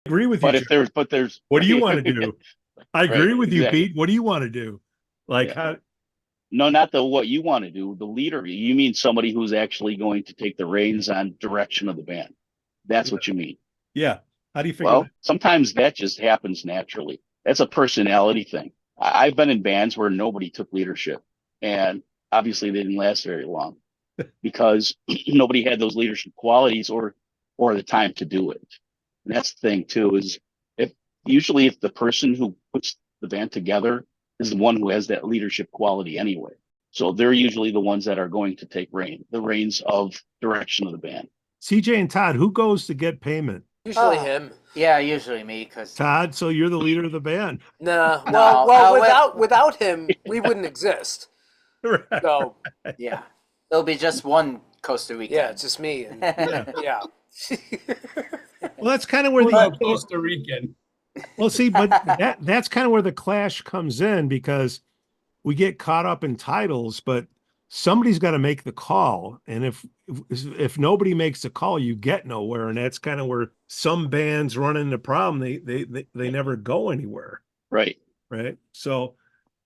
agree with you. But there's what do you want to do? I agree with you, exactly. Pete. What do you want to do? Like, how? No, not what you want to do. The leader. You mean somebody who's actually going to take the reins on direction of the band. That's what you mean. Yeah. How do you figure Well, sometimes that just happens naturally. That's a personality thing. I've been in bands where nobody took leadership, and obviously they didn't last very long because nobody had those leadership qualities or the time to do it. And that's the thing too, is if the person who puts the band together is the one who has that leadership quality anyway. So they're usually the ones that are going to take the reins of direction of the band. CJ and Todd, who goes to get payment? Usually him. Yeah, usually me, because Todd, so you're the leader of the band. No. No, Well, without him, we wouldn't exist. Right. So yeah, it'll be just one Costa Rican. yeah, it's just me. And, yeah. Well, that's kind of where Costa Rican. Well, see, but that's kind of where the clash comes in, because we get caught up in titles, but somebody's got to make the call. And if nobody makes the call, you get nowhere. And that's kind of where some bands run into problem. They never go anywhere. Right. Right. So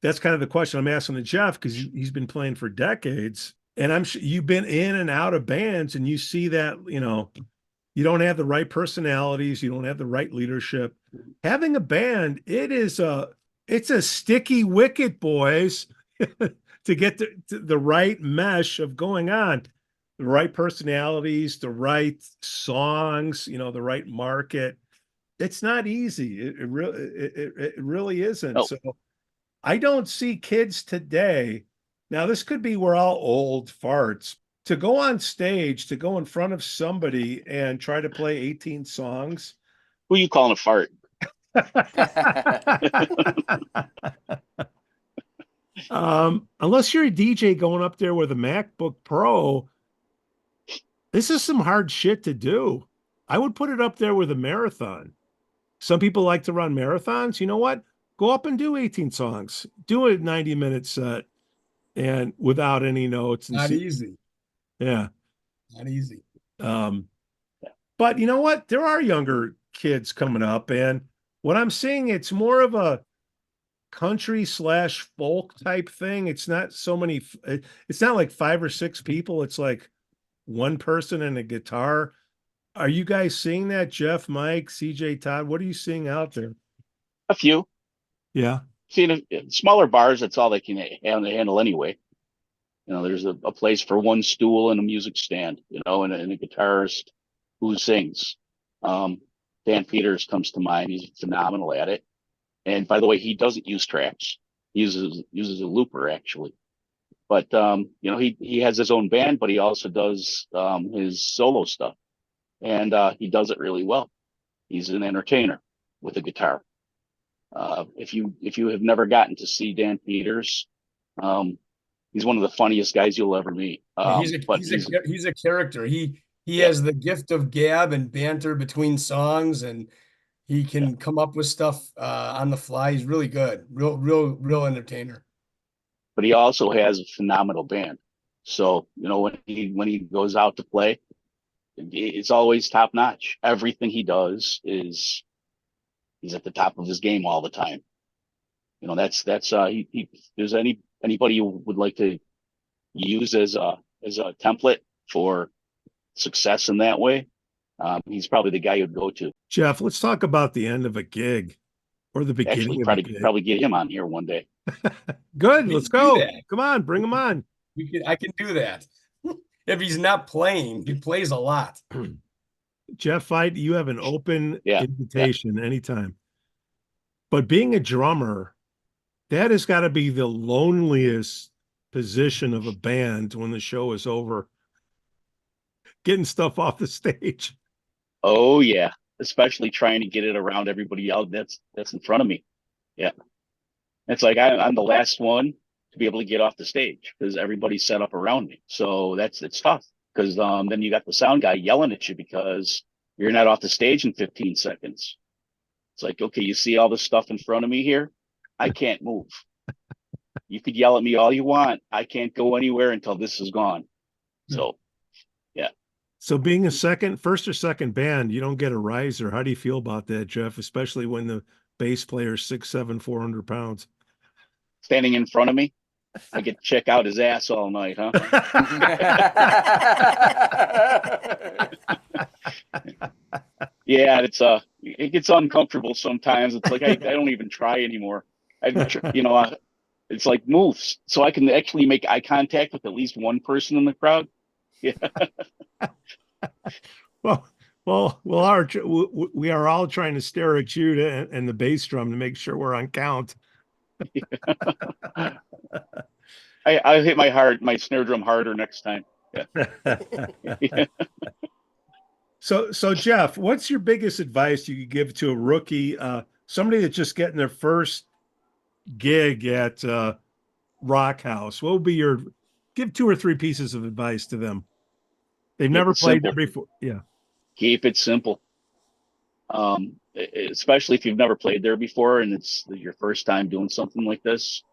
that's kind of the question I'm asking to Jeff, because he's been playing for decades, and I'm sure you've been in and out of bands, and you see that, you don't have the right personalities, you don't have the right leadership. Having a band, it's a sticky wicket, boys, to get to the right mesh of going on, the right personalities, the right songs, the right market. It's not easy. It really isn't. No. So I don't see kids today. Now, this could be we're all old farts. To go on stage, to go in front of somebody and try to play 18 songs. Who are you calling a fart? Unless you're a DJ going up there with a MacBook Pro, this is some hard shit to do. I would put it up there with a marathon. Some people like to run marathons. You know what? Go up and do 18 songs. Do a 90-minute set, and without any notes. Not easy. Yeah. Not easy. But you know what? There are younger kids coming up, and what I'm seeing, it's more of a country/folk type thing. It's not so many. It's not like 5 or 6 people. It's like one person and a guitar. Are you guys seeing that, Jeff, Mike, CJ, Todd? What are you seeing out there? A few. Yeah. See, in smaller bars, that's all they can handle anyway. There's a place for one stool and a music stand, and a guitarist who sings. Dan Peters comes to mind. He's phenomenal at it. And by the way, he doesn't use tracks. He uses a looper, actually. But he has his own band, but he also does his solo stuff. and he does it really well. He's an entertainer with a guitar. If you have never gotten to see Dan Peters, he's one of the funniest guys you'll ever meet. He's a character. He has the gift of gab and banter between songs, and he can come up with stuff on the fly. He's really good. Real entertainer. But he also has a phenomenal band. So, when he goes out to play, it's always top notch. Everything he does he's at the top of his game all the time. That's if there's anybody you would like to use as a template for success in that way, he's probably the guy you'd go to. Jeff, let's talk about the end of a gig or the beginning of a gig. Probably get him on here one day. Good, let's go. Come on, bring him on. I can do that. If he's not playing, he plays a lot. Jeff Fite, you have an open invitation anytime. But being a drummer, that has got to be the loneliest position of a band when the show is over. Getting stuff off the stage. Oh yeah, especially trying to get it around everybody else that's in front of me. Yeah, it's like I'm the last one to be able to get off the stage because everybody's set up around me. So it's tough because then you got the sound guy yelling at you because you're not off the stage in 15 seconds. It's like, okay, you see all this stuff in front of me here? I can't move. You could yell at me all you want. I can't go anywhere until this is gone. So, yeah. So being a first or second band, you don't get a riser. How do you feel about that, Jeff? Especially when the bass player is 6'7", 400 pounds. Standing in front of me, I get to check out his ass all night, huh? Yeah, it gets uncomfortable sometimes. It's like I don't even try anymore. It's like moves, so I can actually make eye contact with at least one person in the crowd. Yeah. Well, we are all trying to stare at you and the bass drum to make sure we're on count. I hit my snare drum harder next time. Yeah. So Jeff, what's your biggest advice you could give to a rookie, somebody that's just getting their first gig at Rock House? What would be give 2 or 3 pieces of advice to them? They've never played there before. Yeah. Keep it simple. Especially if you've never played there before and it's your first time doing something like this,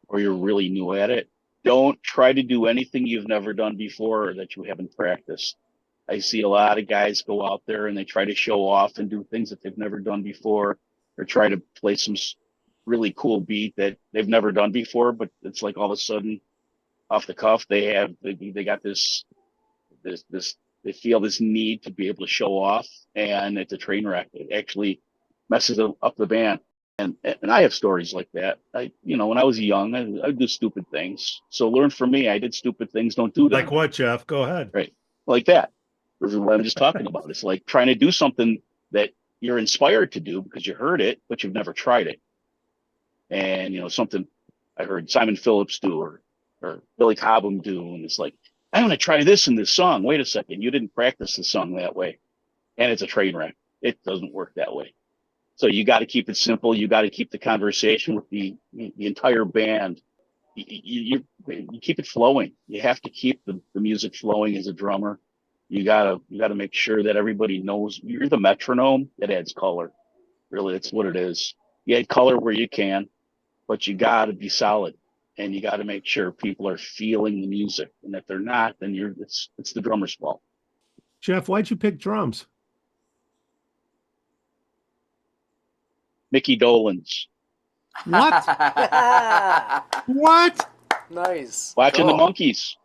or you're really new at it. Don't try to do anything you've never done before or that you haven't practiced. I see a lot of guys go out there and they try to show off and do things that they've never done before, or try to play some really cool beat that they've never done before, but it's like all of a sudden off the cuff they got this they feel this need to be able to show off, and it's a train wreck. It actually messes up the band. And I have stories like that. When I was young, I would do stupid things. So learn from me. I did stupid things. Don't do them. Like what, Jeff? Go ahead. Right. Like that. This is what I'm just talking about. It's like trying to do something that you're inspired to do because you heard it, but you've never tried it. And, something I heard Simon Phillips do or Billy Cobham do. And it's like, I want to try this in this song. Wait a second. You didn't practice the song that way. And it's a train wreck. It doesn't work that way. So you got to keep it simple. You got to keep the conversation with the entire band. You keep it flowing. You have to keep the music flowing as a drummer. You gotta make sure that everybody knows you're the metronome that adds color. Really, that's what it is. You add color where you can, but you got to be solid, and you got to make sure people are feeling the music. And if they're not, then it's the drummer's fault. Jeff, why'd you pick drums? Micky Dolenz. What? What? Nice. Watching the Monkees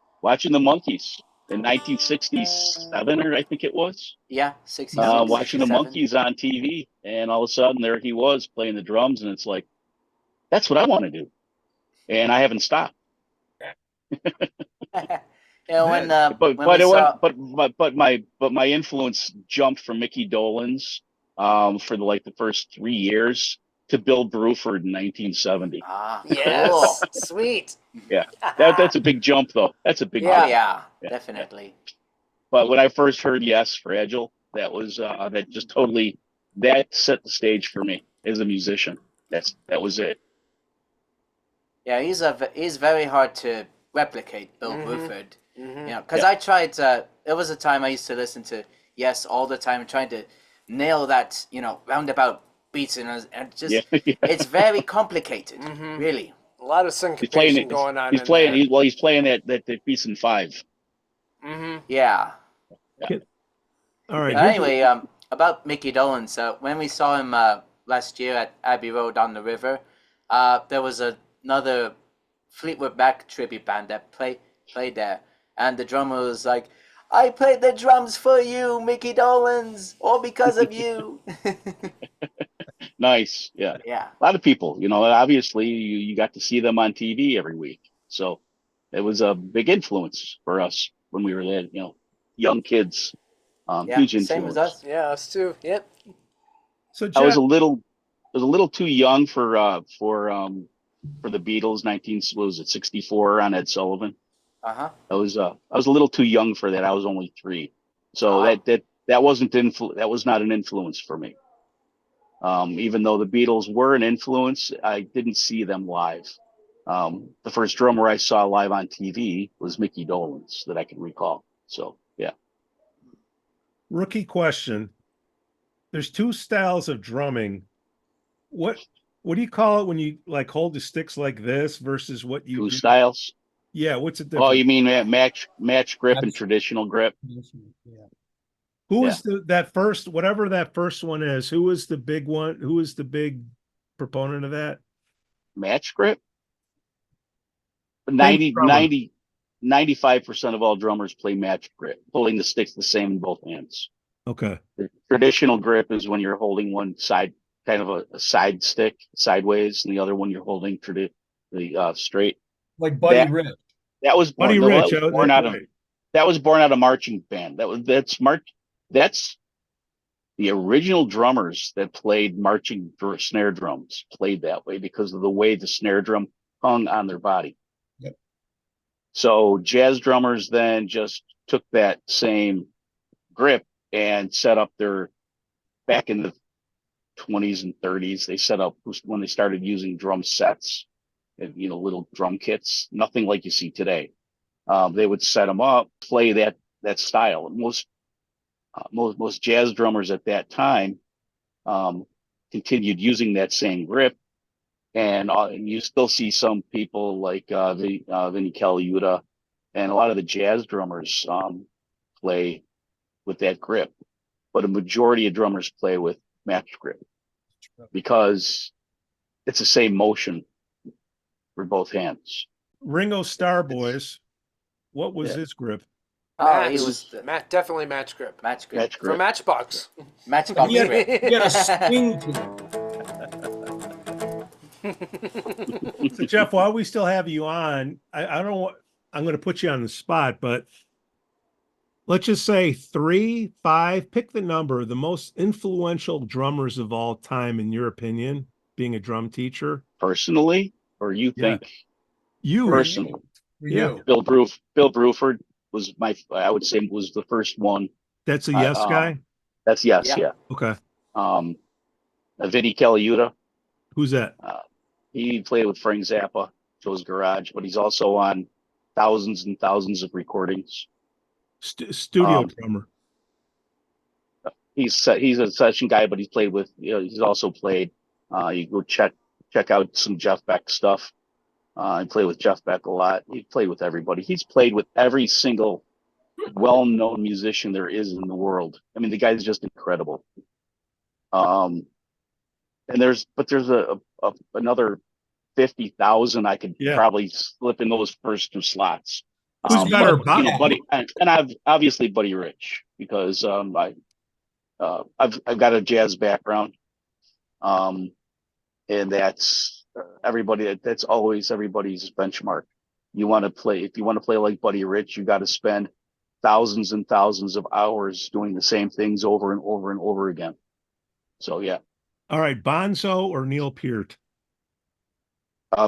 in 1967, or I think it was. Yeah, 66. Watching the Monkees on TV, and all of a sudden there he was playing the drums, and it's like, that's what I want to do, and I haven't stopped. When my influence jumped from Micky Dolenz for the first 3 years to Bill Bruford in 1970. Yes, cool. Sweet. Yeah, that's a big jump though. That's a big jump. Yeah, definitely. But when I first heard Yes, Fragile, that was that just totally that set the stage for me as a musician. That was it. Yeah, he's very hard to replicate, Bill Bruford. Mm-hmm. You know, because I tried. There was a time I used to listen to Yes all the time, trying to nail that, you know, roundabout beats, and just it's very complicated, really. A lot of syncopation going on. He's playing that piece in 5. Yeah. All right. Anyway, about Micky Dolenz. When we saw him last year at Abbey Road on the river, there was another Fleetwood Mac tribute band that played there, and the drummer was like, "I played the drums for you, Micky Dolenz, all because of you." Nice, yeah. A lot of people, you know, obviously you got to see them on TV every week, so it was a big influence for us when we were there, you know, young kids. Huge influence. Same as us. Yeah, us too. Yep. So Jeff, I was a little too young for the Beatles. 1964 on Ed Sullivan. Uh-huh. I was a little too young for that. I was only 3, so that wasn't that was not an influence for me. Even though the Beatles were an influence, I didn't see them live. The first drummer I saw live on TV was Micky Dolenz that I can recall. So yeah. Rookie question. There's 2 styles of drumming. What do you call it when you like hold the sticks like this versus what you 2 do? styles? Yeah, what's the difference? Oh, you mean match grip and traditional grip? Yeah. Who is that first, whatever that first one is, who is the big one? Who is the big proponent of that? Match grip? 95% of all drummers play match grip, holding the sticks the same in both hands. Okay. The traditional grip is when you're holding one side, kind of a side stick sideways, and the other one you're holding the straight. Like Buddy Rich. That was born, Buddy no, Rich. that was born out of marching band. That's the original drummers that played marching snare drums played that way because of the way the snare drum hung on their body. Yep. So jazz drummers then just took that same grip and set up back in the 20s and 30s, they set up when they started using drum sets, you know, little drum kits, nothing like you see today. They would set them up, play that style. Most jazz drummers at that time continued using that same grip, and you still see some people like Vinnie Colaiuta and a lot of the jazz drummers play with that grip, but a majority of drummers play with match grip because it's the same motion for both hands. Ringo Starr Boys, what was his grip? He was definitely match grip. Match grip. For Matchbox. Matchbox grip. He had a swing to it. So Jeff, while we still have you on, I don't know what I'm going to put you on the spot, but let's just say 3, 5, pick the number, the most influential drummers of all time, in your opinion, being a drum teacher. Personally, or you think? You personally. You. Bill Bruford was I would say was the first one. That's a yes guy? That's yes, yeah. Okay. Vinnie Colaiuta. Who's that? He played with Frank Zappa, Joe's Garage, but he's also on thousands and thousands of recordings. Studio drummer. He's a session guy, but he's played with, you know, he's also played. You go check out some Jeff Beck stuff. I play with Jeff Beck a lot. He played with everybody. He's played with every single well-known musician there is in the world. I mean, the guy's just incredible. And there's another 50,000 I could probably slip in those first 2 slots. Who's better, you know, Buddy, and I've obviously Buddy Rich, because I've got a jazz background, and that's everybody. That's always everybody's benchmark. If you want to play like Buddy Rich, you got to spend thousands and thousands of hours doing the same things over and over and over again. So yeah. All right, Bonzo or Neil Peart?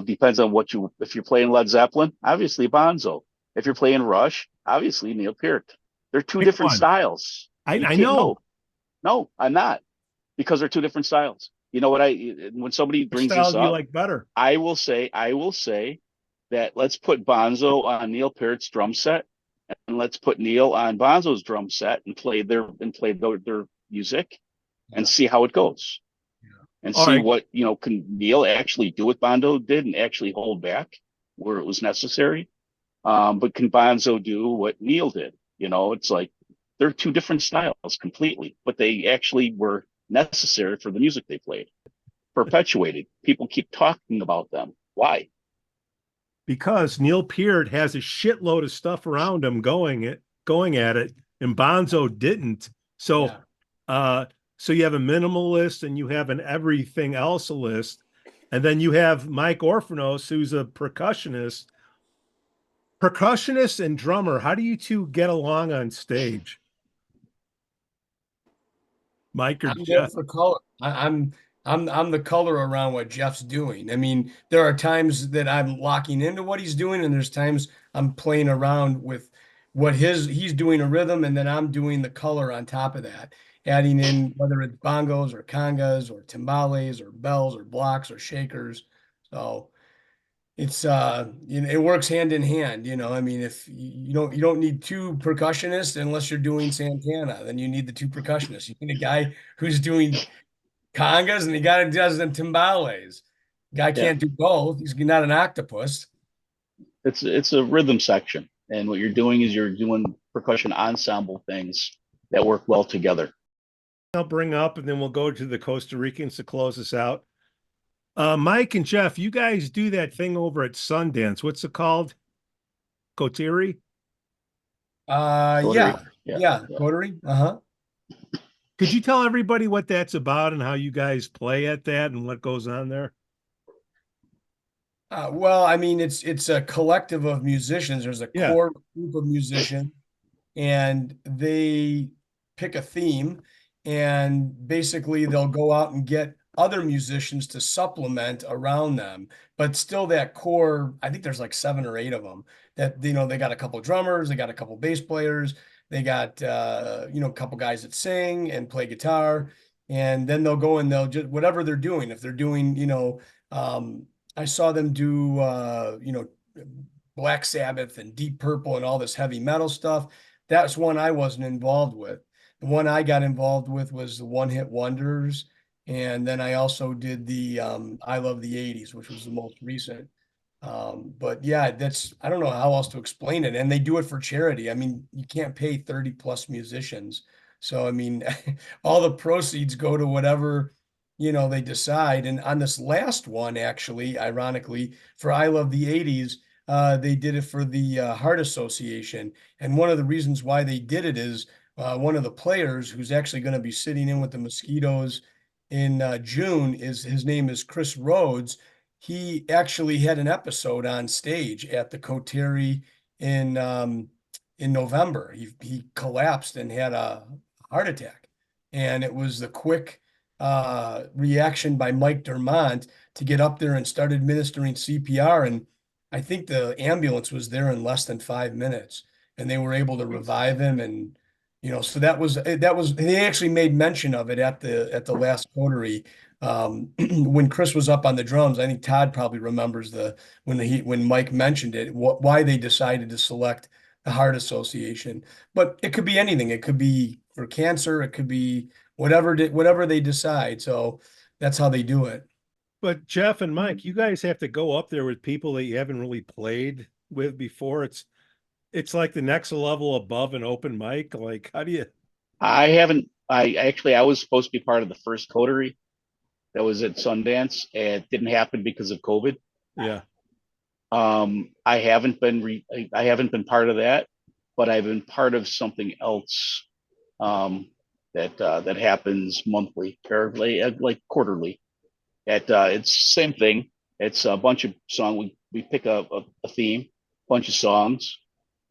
Depends on if you're playing Led Zeppelin, obviously Bonzo. If you're playing Rush, obviously Neil Peart. They're 2 different styles. I know. No, I'm not, because they're two different styles. You know what when somebody Which brings style this do you up, like better? I will say that let's put Bonzo on Neil Peart's drum set, and let's put Neil on Bonzo's drum set and play their music and see how it goes. And All see right. what, can Neil actually do what Bonzo did and actually hold back where it was necessary? But can Bonzo do what Neil did? It's like they're two different styles completely, but they actually were necessary for the music they played. Perpetuated. People keep talking about them. Why? Because Neil Peart has a shitload of stuff around him going at it, and Bonzo didn't. So so you have a minimalist and you have an everything else list, and then you have Mike Orphanos, who's a percussionist. Percussionist and drummer, how do you two get along on stage? Mike or I'm there Jeff? for color. I'm the color around what Jeff's doing. I mean, there are times that I'm locking into what he's doing, and there's times I'm playing around with what he's doing a rhythm, and then I'm doing the color on top of that, adding in whether it's bongos or congas or timbales or bells or blocks or shakers. So it's it works hand in hand. I mean, if you don't need two percussionists unless you're doing Santana, then you need the two percussionists. You need a guy who's doing congas and the guy that does the timbales. Guy Yeah. can't do both. He's not an octopus. It's a rhythm section. And what you're doing is you're doing percussion ensemble things that work well together. I'll bring up, and then we'll go to the Costa Ricans to close us out. Mike and Jeff, you guys do that thing over at Sundance. What's it called? Coterie? Yeah. Yeah. Coterie. Uh-huh. Could you tell everybody what that's about and how you guys play at that and what goes on there? Well, I mean, it's a collective of musicians. There's a core group of musicians, and they pick a theme, and basically they'll go out and get other musicians to supplement around them. But still, that core, I think there's like 7 or 8 of them that, they got a couple drummers, they got a couple bass players, they got, a couple guys that sing and play guitar. And then they'll go and they'll just, whatever they're doing, if they're doing, I saw them do, Black Sabbath and Deep Purple and all this heavy metal stuff. That's one I wasn't involved with. The one I got involved with was the One Hit Wonders. And then I also did the I Love the 80s, which was the most recent. But yeah, I don't know how else to explain it. And they do it for charity. I mean, you can't pay 30 plus musicians. So, I mean, all the proceeds go to whatever they decide. And on this last one, actually, ironically, for I Love the 80s, they did it for the Heart Association. And one of the reasons why they did it is one of the players who's actually going to be sitting in with the Mosquitos in June, his name is Chris Rhodes. He actually had an episode on stage at the Coterie in November. He collapsed and had a heart attack. And it was the quick reaction by Mike Dermont to get up there and start administering CPR. And I think the ambulance was there in less than 5 minutes, and they were able to revive him. And so that was they actually made mention of it at the last coterie when Chris was up on the drums. I think Todd probably remembers when Mike mentioned it, why they decided to select the Heart Association. But it could be anything. It could be for cancer. It could be whatever they decide. So that's how they do it. But Jeff and Mike, you guys have to go up there with people that you haven't really played with before. It's like the next level above an open mic. Like, how do you? I was supposed to be part of the first coterie that was at Sundance, and it didn't happen because of COVID. Yeah. I haven't been part of that, but I've been part of something else that happens monthly or like quarterly. It's the same thing. It's a bunch of songs. We pick a theme, bunch of songs.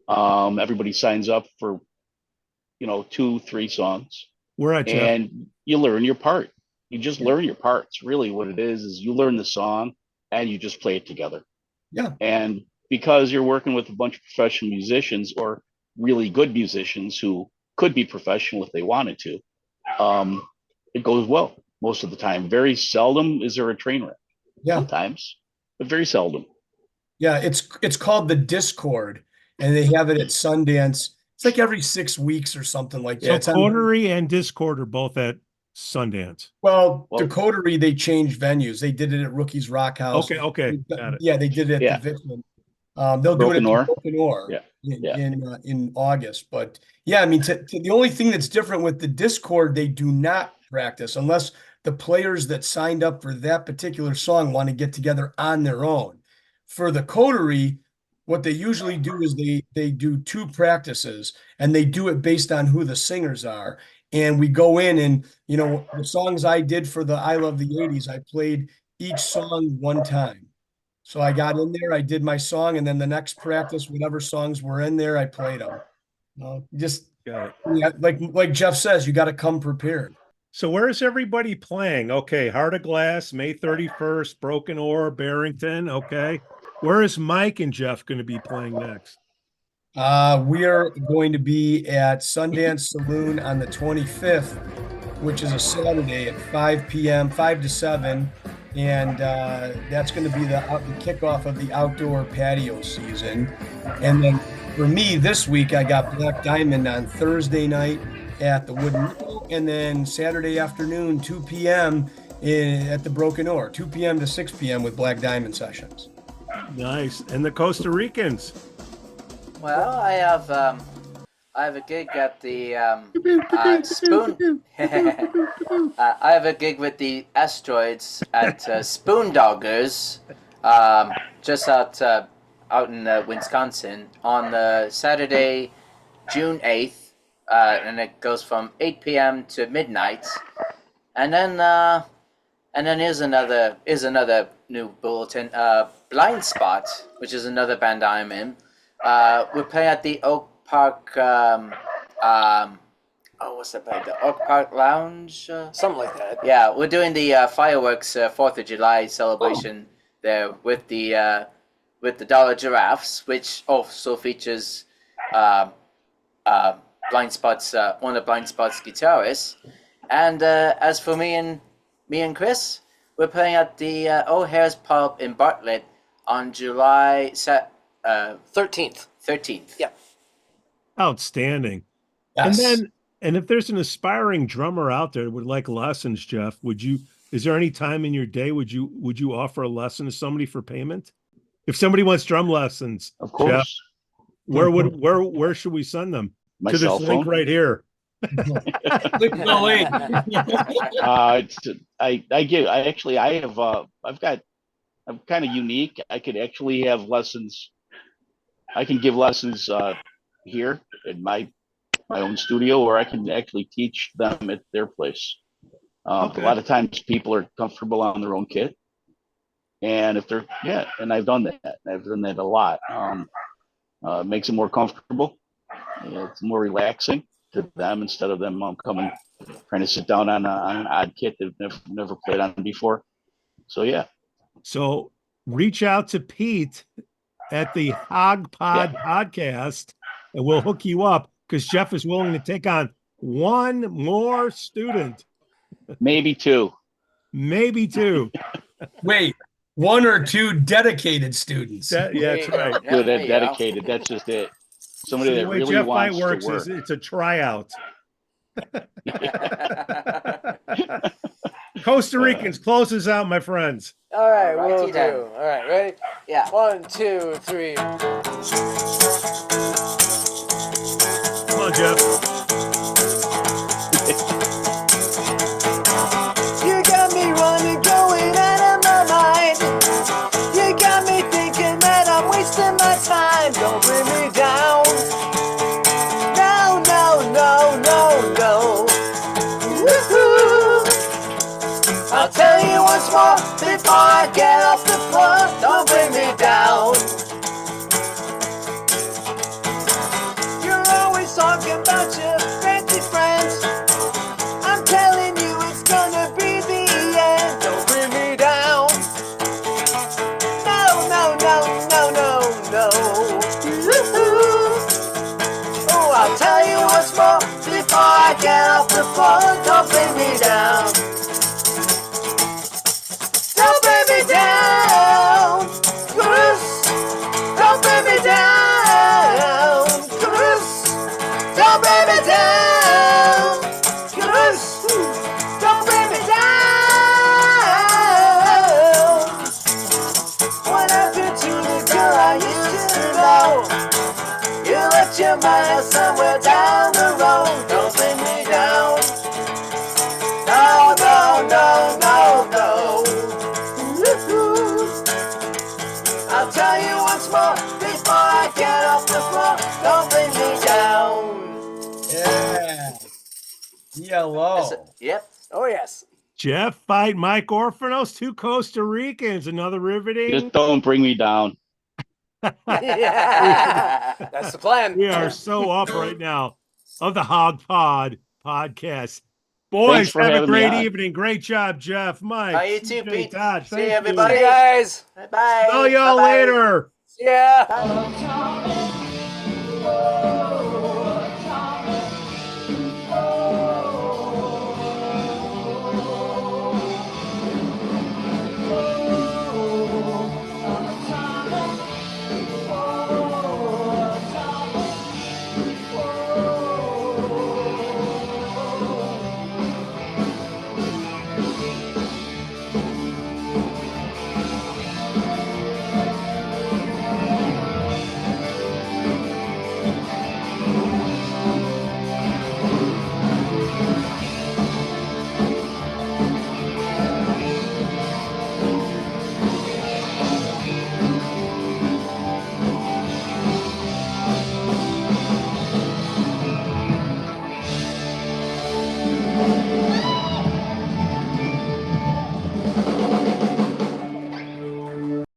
Everybody signs up for 2-3 songs. Where at, Jeff? And you learn your part. You just learn your parts. Really, what it is you learn the song and you just play it together. Yeah. And because you're working with a bunch of professional musicians or really good musicians who could be professional if they wanted to, it goes well most of the time. Very seldom is there a train wreck. Yeah. Sometimes, but very seldom. Yeah, it's called the Discord, and they have it at Sundance. It's like every 6 weeks or something like that. So It's on- Coterie and Discord are both at Sundance. well, Well- Decotery, they changed venues. They did it at Rookies Rochaus. Okay, got it. Yeah, they did it Yeah. at the Vickman. They'll do it Broken at Oar. Broken Oar Yeah. in August. But yeah, I mean, the only thing that's different with the Discord, they do not practice unless the players that signed up for that particular song want to get together on their own. For the Coterie, what they usually do is they do 2 practices, and they do it based on who the singers are. And we go in and, you know, the songs I did for the I Love the 80s, I played each song one time. So I got in there, I did my song, and then the next practice, whatever songs were in there, I played them. Just Got it. yeah, like Jeff says, you got to come prepared. So where is everybody playing? Okay, Heart of Glass, May 31st, Broken Oar, Barrington. Okay. Where is Mike and Jeff going to be playing next? We are going to be at Sundance Saloon on the 25th, which is a Saturday at 5 p.m., 5 to 7. And that's going to be the kickoff of the outdoor patio season. And then for me this week, I got Black Diamond on Thursday night at the Wooden Nickel, and then Saturday afternoon, 2 p.m. At the Broken Oar, 2 p.m. to 6 p.m. with Black Diamond sessions. Nice. And the Costa Ricans. Well, I have a gig at the Spoon. I have a gig with the Asteroids at Spoondoggers, just out in Wisconsin on the Saturday, June 8th, and it goes from 8 p.m. to midnight, and then here's another new bulletin. Blind Spot, which is another band I'm in. We're playing at the Oak Park. What's that band? The Oak Park Lounge. Something like that. Yeah, we're doing the fireworks 4th of July celebration there with the Dollar Giraffes, which also features Blind Spot's one of Blind Spot's guitarists. And as for me and Chris, we're playing at the O'Hare's Pub in Bartlett on July 13th. 13th. Yeah. Outstanding. Yes. And if there's an aspiring drummer out there that would like lessons, Jeff, is there any time in your day would you offer a lesson to somebody for payment? If somebody wants drum lessons, Of course. Jeff, where should we send them? My To this cell link phone. right here. Click the link. I'm kind of unique. I could actually have lessons. I can give lessons here in my own studio, or I can actually teach them at their place. Okay. A lot of times people are comfortable on their own kit. And and I've done that. I've done that a lot. It makes it more comfortable. It's more relaxing to them instead of them trying to sit down on an odd kit they've never played on before. So yeah. So reach out to Pete at the Hog Pod podcast, and we'll hook you up because Jeff is willing to take on one more student. Maybe 2. Maybe 2. Wait, 1 or 2 dedicated students. That's right. Yeah, Good there and you go. dedicated. That's just it. Somebody So the that way really Jeff wants Fite works to work. is it's a tryout. Costa Ricans, close us out, my friends. All right, Righty we'll do. then. All right, ready? Yeah. 1, 2, 3. Come on, Jeff. You got me running, going out of my mind. You got me thinking that I'm wasting my time. Don't bring me down. No, no, no, no, no. Woo-hoo. I'll tell you once more before I get off the floor. Don't bring me down. You're always talking about You left your mind somewhere down the road. Don't bring me down. No, no, no, no, no. Woo-hoo. I'll tell you once more before I get off the floor. Don't bring me down. Yeah. Yellow. Yep. Oh, yes. Jeff Fite, Mike Orphanos, 2 Costa Ricans, another riveting. Just don't bring me down. Yeah. That's the plan. We are so up right now of the Hog Pod podcast. Thanks Boys, for have a having me great on. evening. Great job, Jeff, Mike. Oh, you too, CJ, Pete. Todd, See thank you, everybody. Hey, guys. Bye. Smell y'all Bye-bye. later. Yeah. Bye.